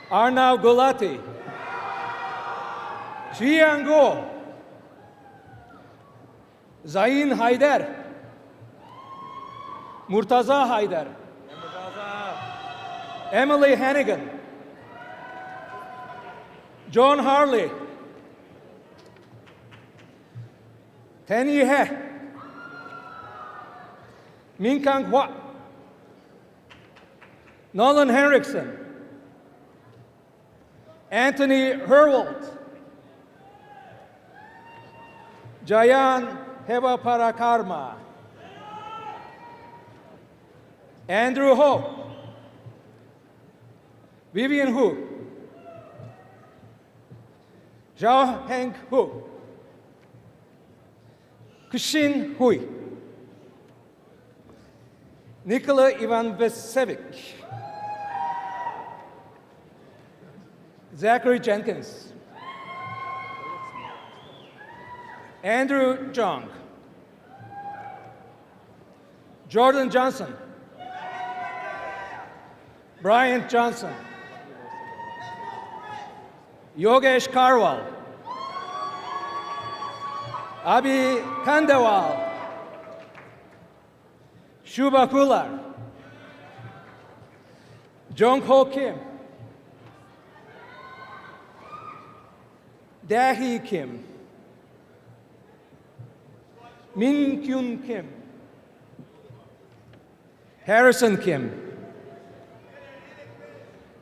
Arnav Gulati, Jian Guo, Zain Haider, Murtaza Haider, Emily Hannigan, John Harley, Tenny He, Min Kang Hua, Nolan Henriksen, Anthony Herwold, Jayan Heva Parakarma, Andrew Ho, Vivian Hu, Zhao Heng Hu, Kushin Hui, Nikola Ivan Vesevic, Zachary Jenkins, Andrew Jong, Jordan Johnson, Brian Johnson, Yogesh Karwal, Abhi Kandewal, Shubha Kular, Jong Ho Kim, Dahi Kim, Min Kyun Kim, Harrison Kim,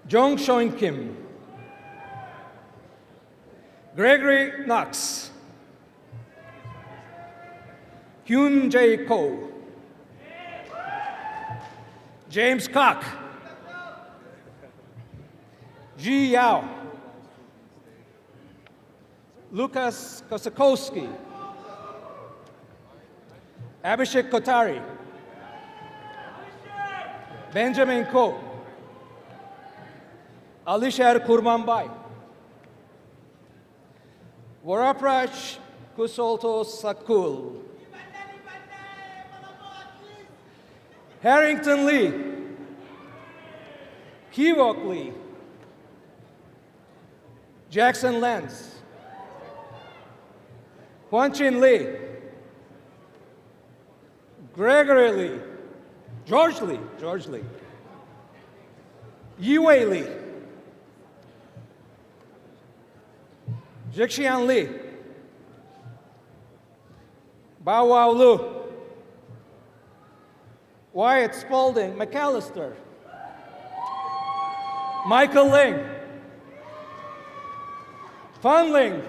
Jong Shoin Kim, Gregory Knox, Hyun Jae Ko, James Koch, Ji Yao, Lucas Kosakowski, Abhishek Kotari, Benjamin Ko, Alishar Kurmanbay, Waraprach Kusolto Sakul, Harrington Lee, Kiwok Lee, Jackson Lenz, Huanchin Lee, Gregory Lee, George Lee, Yiwei Lee, Jixian Lee, Bao Wao Lu, Wyatt Spalding McAllister, Michael Ling, Fan Ling,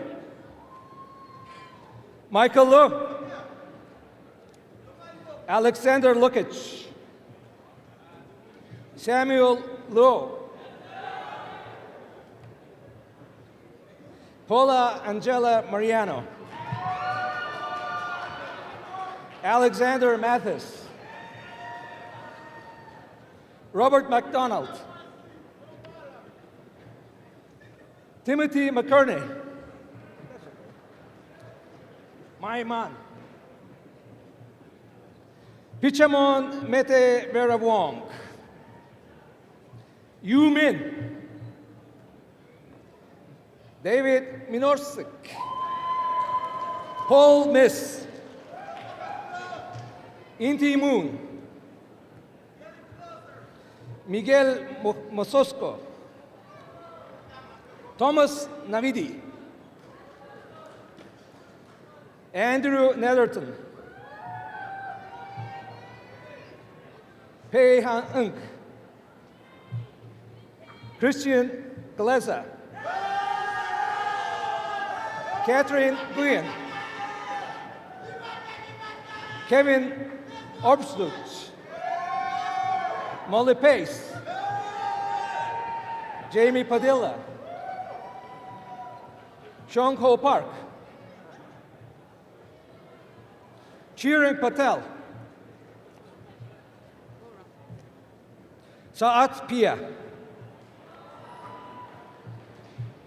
Michael Lu, Alexander Lukic. Samuel Luo. Paula Angela Mariano. Alexander Mathis. Robert McDonald. Timothy McCurney. Maiman. Pichamon Mete Vera Wong. Yu Min. David Minorsik. Paul Miss. Inti Moon. Miguel Mososco. Thomas Navidi. Andrew Netherton. Pei Han Unk. Christian Galeza. Catherine Nguyen. Kevin Obstutz. Molly Pace. Jamie Padilla. Shong Ho Park. Chiring Patel. Saat Pia.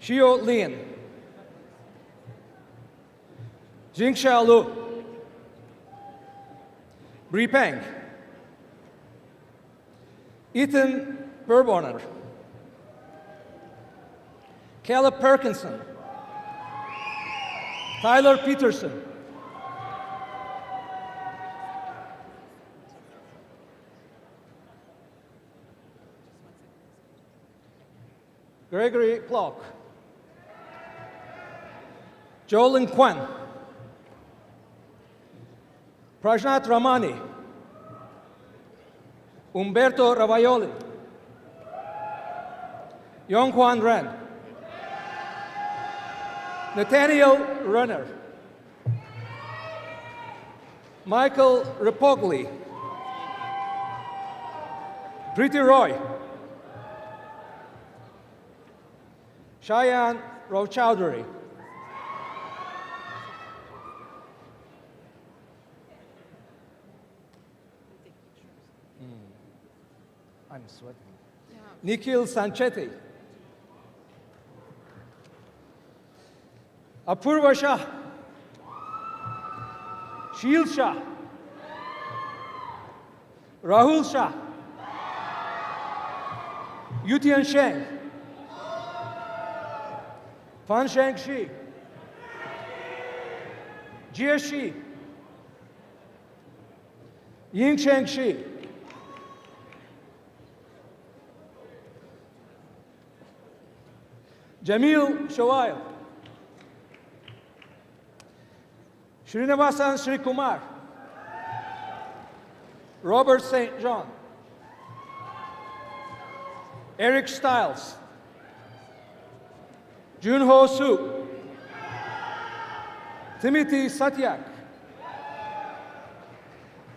Shio Lin. Jingsha Lu. Bri Peng. Ethan Burboner. Caleb Perkinson. Tyler Peterson. Gregory Clark. Jolin Kwan. Prajnath Ramani. Umberto Ravaioli. Yonghuan Ren. Nathaniel Runner. Michael Repogli. Preeti Roy. Shayan Rao-Chowdhury. I'm sweating. Nikhil Sanchetti. Apurva Shah. Sheel Shah. Rahul Shah. Yutian Sheng. Fan Sheng Shi. Jia Shi. Ying Sheng Shi. Jamil Shoaib. Srinivasan Sri Kumar. Robert St. John. Eric Stiles. Junho Su. Timothy Satyak.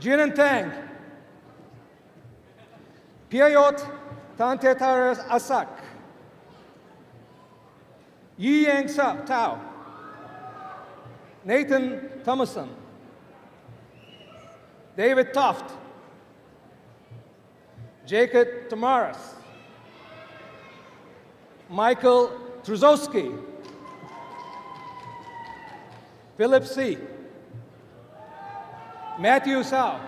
Jinan Tang. Piayot Tantetaras Asak. Yi Yang Sa Tao. Nathan Thomason. David Toft. Jacob Tamaras. Michael Truzowski. Philip C. Matthew Sao.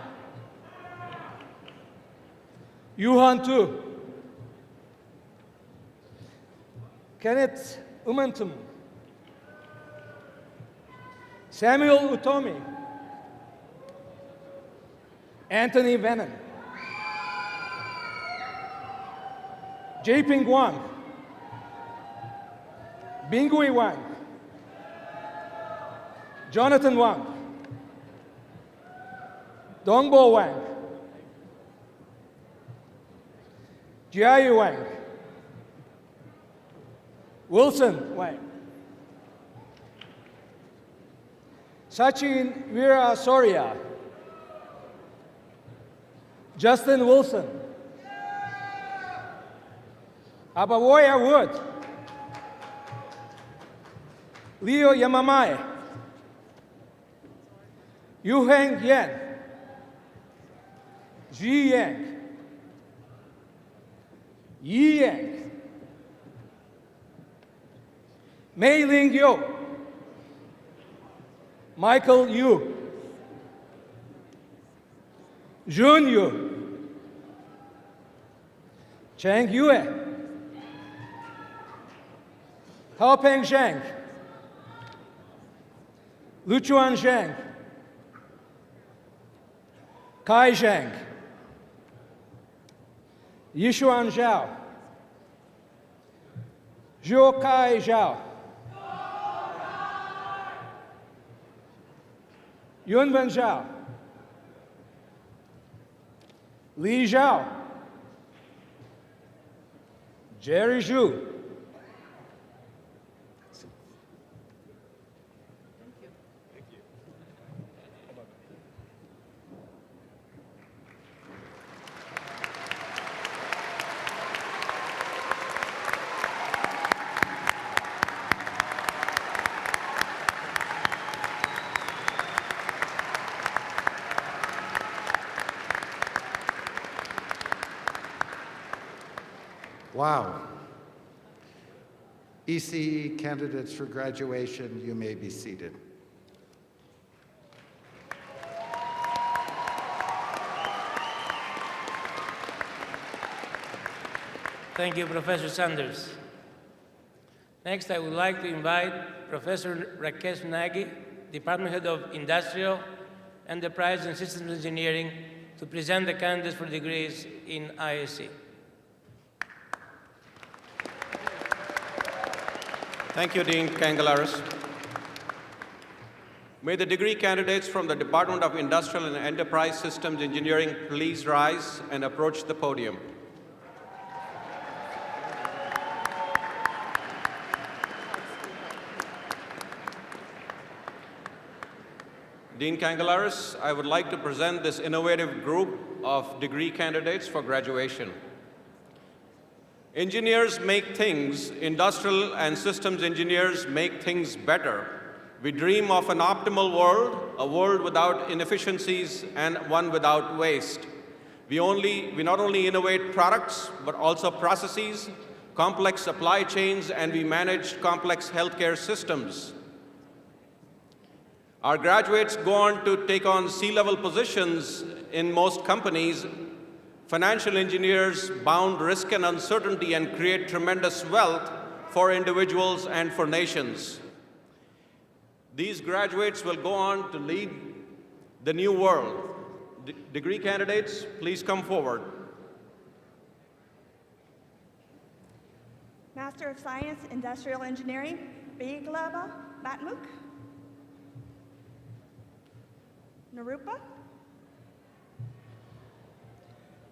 Yuhan Tu. Kenneth Umantum. Samuel Utomi. Anthony Venon. Japing Wang. Bingui Wang. Jonathan Wang. Dongbo Wang. Jiayu Wang. Wilson Wang. Sachin Veera Soria. Justin Wilson. Abawoya Wood. Leo Yamamai. Yuheng Yen. Ji Yang. Yi Yang. Mei Ling Yo. Michael Yu. Jun Yu. Cheng Yue. Hao Peng Zhang. Luchuan Zhang. Kai Zhang. Yishuan Zhao. Zhou Kai Zhao. Yunwen Zhao. Li Zhao. Jerry Zhu. Wow. ECE candidates for graduation, you may be seated. Thank you, Professor Sanders. Next, I would like to invite Professor Rakesh Nagy, Department Head of Industrial, Enterprise and Systems Engineering, to present the candidates for degrees in ISE. Thank you, Dean Kangalaris. May the degree candidates from the Department of Industrial and Enterprise Systems Engineering please rise and approach the podium. Dean Kangalaris, I would like to present this innovative group of degree candidates for graduation. Engineers make things, industrial and systems engineers make things better. We dream of an optimal world, a world without inefficiencies and one without waste. We not only innovate products, but also processes, complex supply chains, and we manage complex healthcare systems. Our graduates go on to take on C-level positions in most companies. Financial engineers bound risk and uncertainty and create tremendous wealth for individuals and for nations. These graduates will go on to lead the new world. Degree candidates, please come forward. Master of Science, Industrial Engineering, Biglaba Matmuk. Narupa.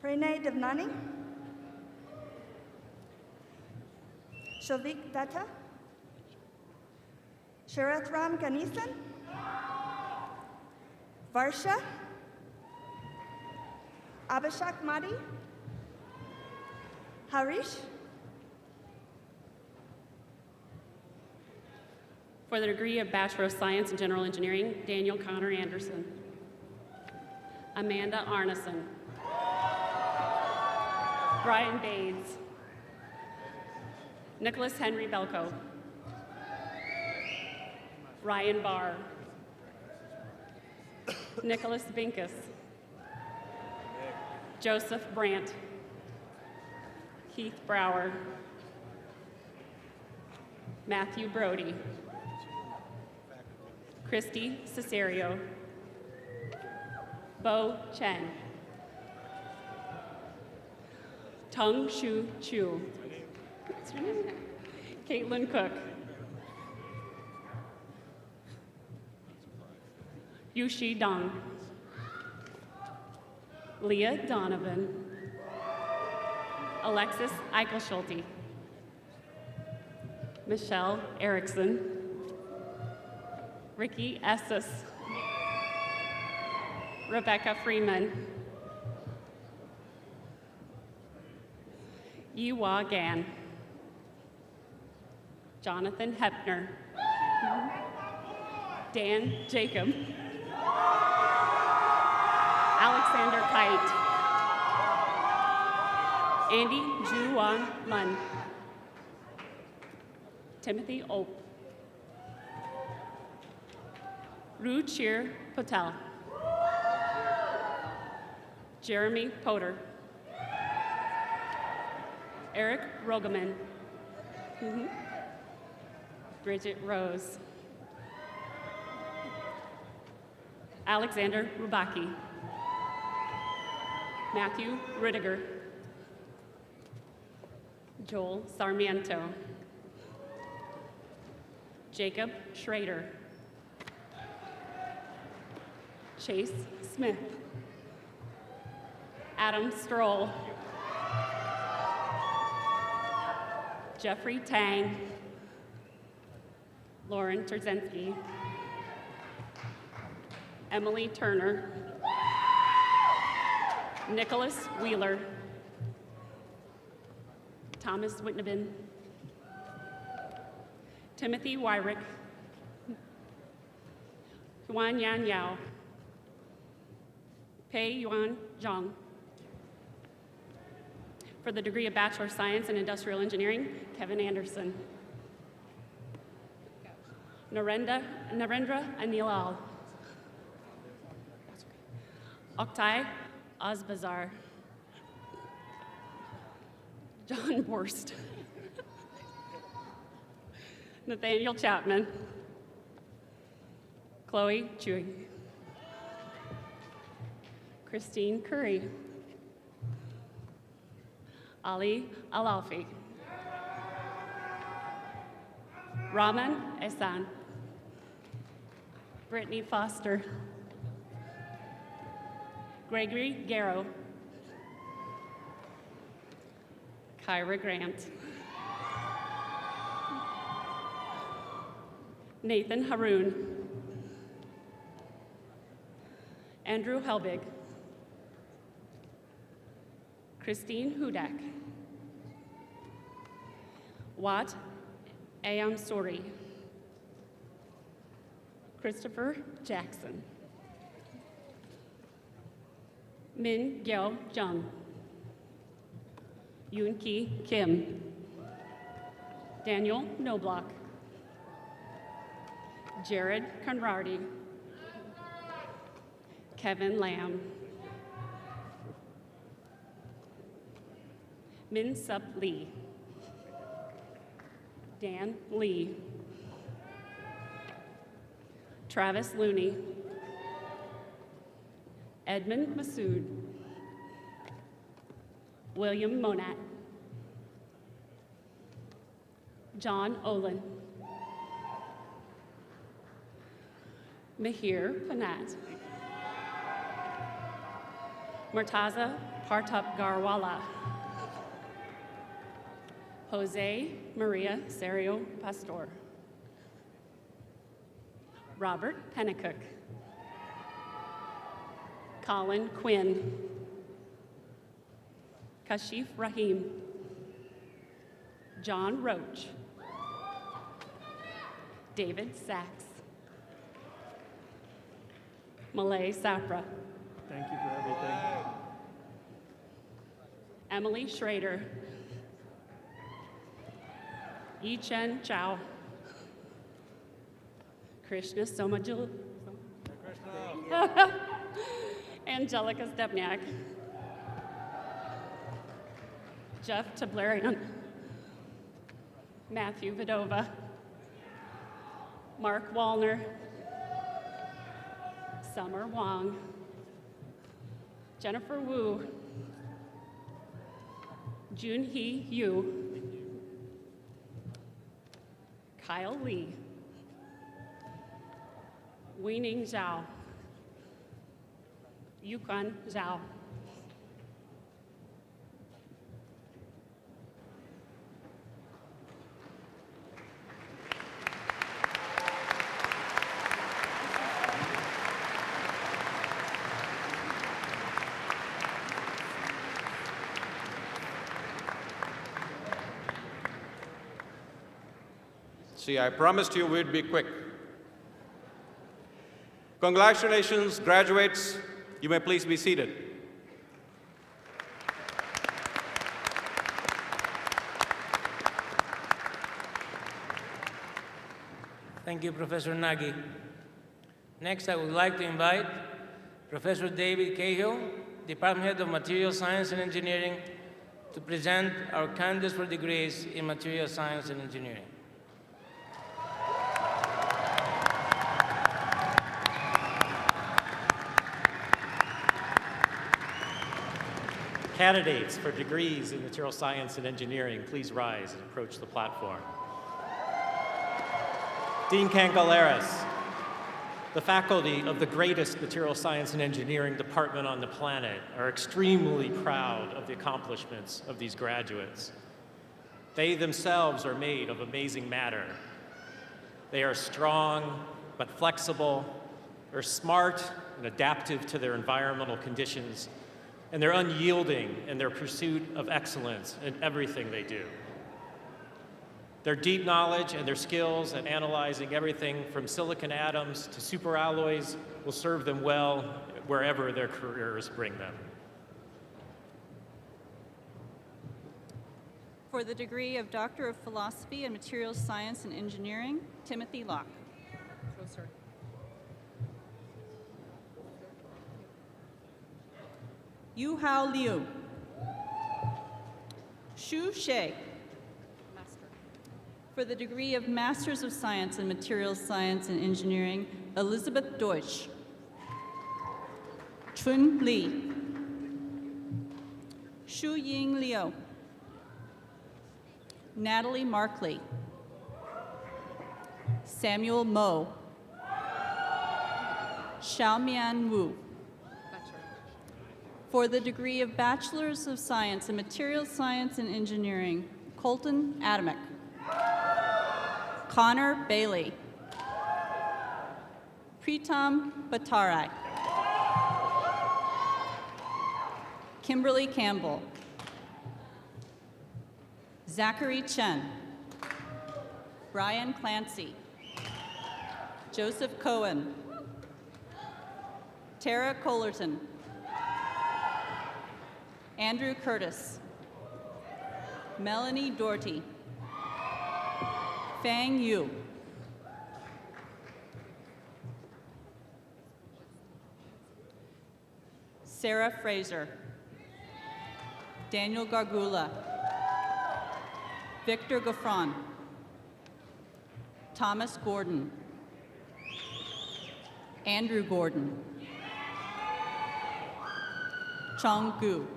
Pranay Devnani. Shavik Datta. Sharathram Ganesan. Varsha. Abhishek Madi. Harish. For the degree of Bachelor of Science in General Engineering, Daniel Connor Anderson. Amanda Arneson. Brian Bades. Nicholas Henry Belko. Ryan Barr. Nicholas Binkus. Joseph Brandt. Keith Brower. Matthew Brody. Christy Cesario. Bo Chen. Tung Shu Chu. What's her name? Caitlin Cook. Yushi Dong. Leah Donovan. Alexis Eichelschulte. Michelle Erickson. Ricky Estes. Rebecca Freeman. Yiwa Gan. Jonathan Hepner. Dan Jacob. Alexander Kite. Andy Juwan Mun. Timothy Ope. Ruchir Patel. Jeremy Potter. Eric Rogaman. Bridget Rose. Alexander Rubaki. Matthew Rittiger. Joel Sarmiento. Jacob Schrader. Chase Smith. Adam Stroll. Jeffrey Tang. Lauren Terzensky. Emily Turner. Nicholas Wheeler. Thomas Whitneben. Timothy Wyrick. Huan Yan Yao. Pei Yuan Zhang. For the degree of Bachelor of Science in Industrial Engineering, Kevin Anderson. Narendra Anilal. Oktay Ozbazar. John Borst. Nathaniel Chapman. Chloe Chui. Christine Curry. Ali Alalfi. Raman Ehsan. Brittany Foster. Gregory Garrow. Kyra Grant. Nathan Haroon. Andrew Helbig. Christine Hudak. Wat Ayamsori. Christopher Jackson. Min Gyao Jung. Yoon Ki Kim. Daniel Knobloch. Jared Conradi. Kevin Lamb. Min Sup Lee. Dan Lee. Travis Looney. Edmund Masood. William Monat. John Olin. Mahir Panat. Murtaza Partap Garwala. Jose Maria Serio Pastor. Robert Pennicook. Colin Quinn. Kashif Rahim. John Roach. David Sachs. Malay Sapra. Thank you for everything. Emily Schrader. Yi-Chen Chow. Krishna Somajul. Angelica Stepniak. Jeff Tablarian. Matthew Vidova. Mark Wallner. Summer Wong. Jennifer Wu. Junhee Yu. Kyle Lee. Weining Zhao. Yukon Zhao. See, I promised you we'd be quick. Congratulations, graduates. You may please be seated. Thank you, Professor Nagy. Next, I would like to invite Professor David Cahill, Department Head of Material Science and Engineering, to present our candidates for degrees in Material Science and Engineering. Candidates for degrees in material science and engineering, please rise and approach the platform. Dean Cangelares, the faculty of the greatest material science and engineering department on the planet are extremely proud of the accomplishments of these graduates. They themselves are made of amazing matter. They are strong but flexible, they're smart and adaptive to their environmental conditions, and they're unyielding in their pursuit of excellence in everything they do. Their deep knowledge and their skills at analyzing everything from silicon atoms to superalloys will serve them well wherever their careers bring them. For the degree of Doctor of Philosophy in Materials Science and Engineering, Timothy Locke. Yu Hao Liu. Xu She. For the degree of Masters of Science in Materials Science and Engineering, Elizabeth Deutsch. Chun Li. Shu Ying Liu. Natalie Markley. Samuel Mo. Xiaomian Wu. For the degree of Bachelors of Science in Materials Science and Engineering, Colton Adamick. Connor Bailey. Pritam Bhattarai. Kimberly Campbell. Zachary Chen. Brian Clancy. Joseph Cohen. Tara Collerton. Andrew Curtis. Melanie Doherty. Fang Yu. Sarah Fraser. Daniel Gargula. Victor Gaffron. Thomas Gordon. Andrew Gordon. Chong Gu.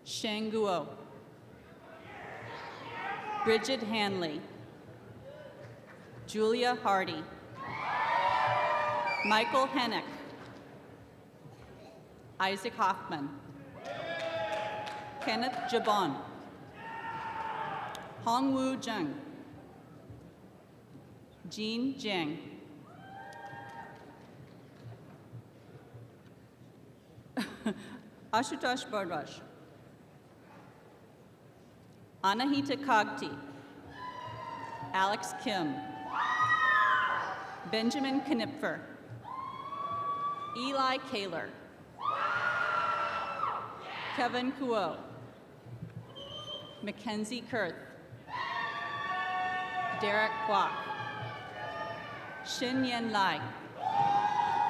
Sheng Guo. Bridget Hanley. Julia Hardy. Michael Hennick. Isaac Hoffman. Kenneth Jabon. Hongwoo Zheng. Jean Jiang. Ashutosh Bardwaj. Anahita Kagti. Alex Kim. Benjamin Knipfer. Eli Kaler. Kevin Kuo. Mackenzie Kurth. Derek Kwok. Xin Yen Lai.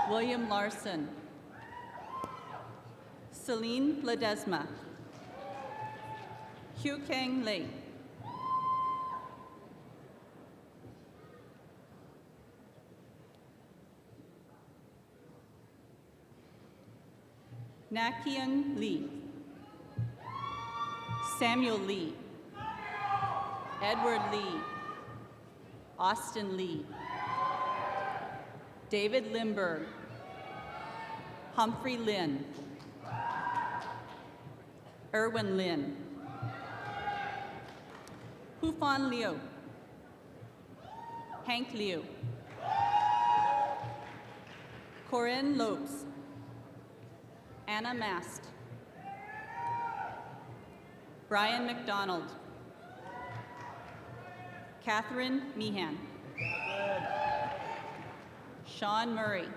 William Larson. Celine Ledesma. Hugh Kang Lee. Nakian Lee. Samuel Lee. Edward Lee. Austin Lee. David Limberg. Humphrey Lin. Erwin Lin. Hufan Liu. Hank Liu. Corinne Lopes. Anna Mast. Brian McDonald. Catherine Meehan. Sean Murray.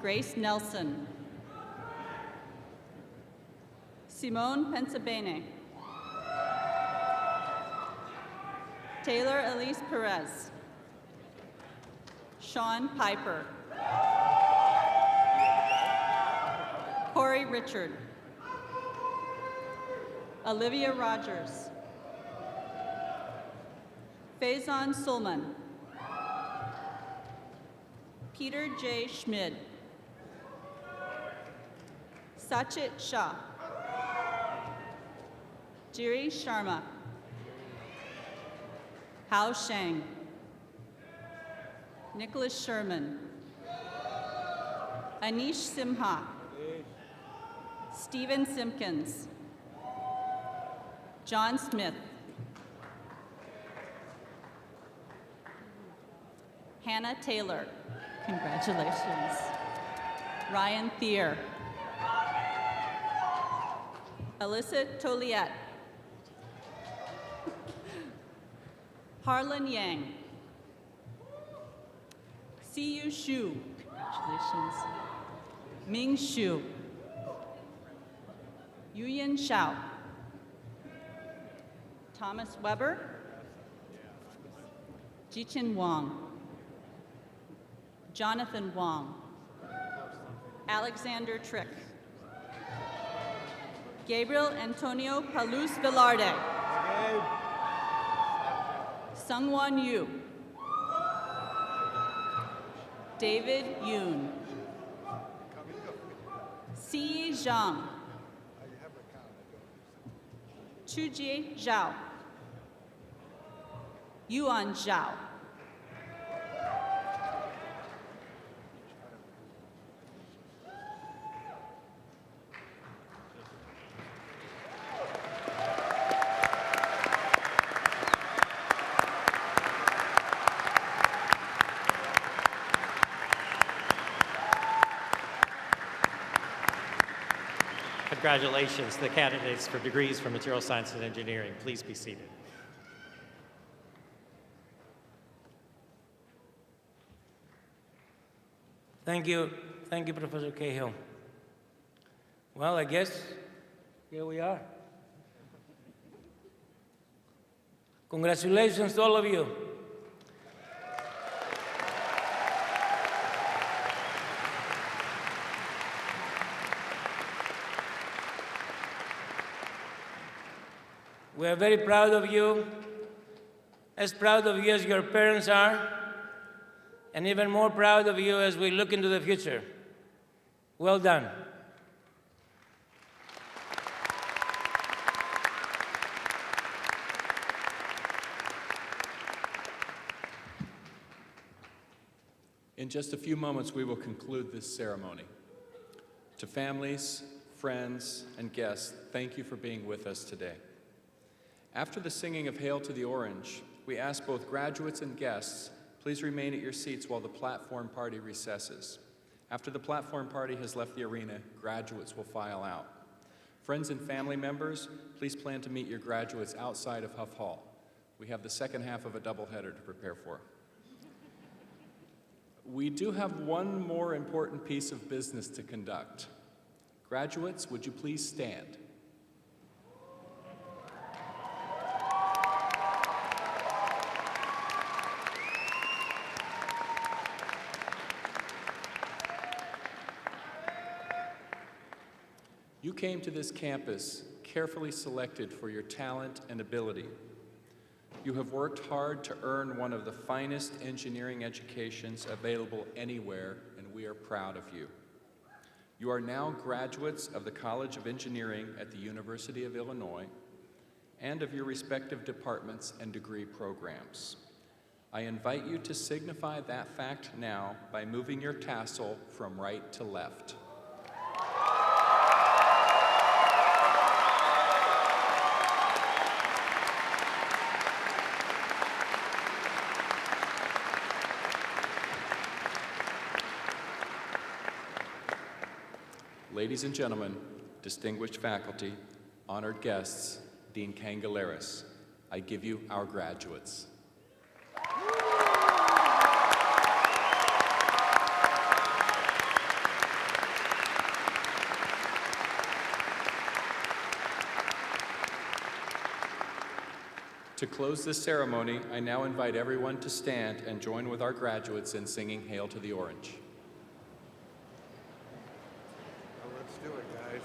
Grace Nelson. Simone Pensabene. Taylor Elise Perez. Sean Piper. Corey Richard. Olivia Rogers. Faison Sulman. Peter J. Schmid. Sachit Shah. Jiri Sharma. Hao Sheng. Nicholas Sherman. Anish Simha. Stephen Simpkins. John Smith. Hannah Taylor. Congratulations. Ryan Thier. Alyssa Toliet. Harlan Yang. Siyu Shu. Congratulations. Ming Shu. Yuyan Shao. Thomas Weber. Jichin Wang. Jonathan Wong. Alexander Trick. Gabriel Antonio Palus Velarde. Sungwon Yu. David Yoon. Si Zhang. Chujie Zhao. Yuan Zhao. Congratulations to the candidates for degrees from Material Science and Engineering. Please be seated. Thank you, Professor Cahill. Well, I guess here we are. Congratulations to all of you. We are very proud of you, as proud of you as your parents are, and even more proud of you as we look into the future. Well done. In just a few moments, we will conclude this ceremony. To families, friends, and guests, thank you for being with us today. After the singing of Hail to the Orange, we ask both graduates and guests, please remain at your seats while the platform party recesses. After the platform party has left the arena, graduates will file out. Friends and family members, please plan to meet your graduates outside of Huff Hall. We have the second half of a doubleheader to prepare for. We do have one more important piece of business to conduct. Graduates, would you please stand? You came to this campus carefully selected for your talent and ability. You have worked hard to earn one of the finest engineering educations available anywhere, and we are proud of you. You are now graduates of the College of Engineering at the University of Illinois and of your respective departments and degree programs. I invite you to signify that fact now by moving your tassel from right to left. Ladies and gentlemen, distinguished faculty, honored guests, Dean Kangaleris, I give you our graduates. To close this ceremony, I now invite everyone to stand and join with our graduates in singing Hail to the Orange. Let's do it, guys.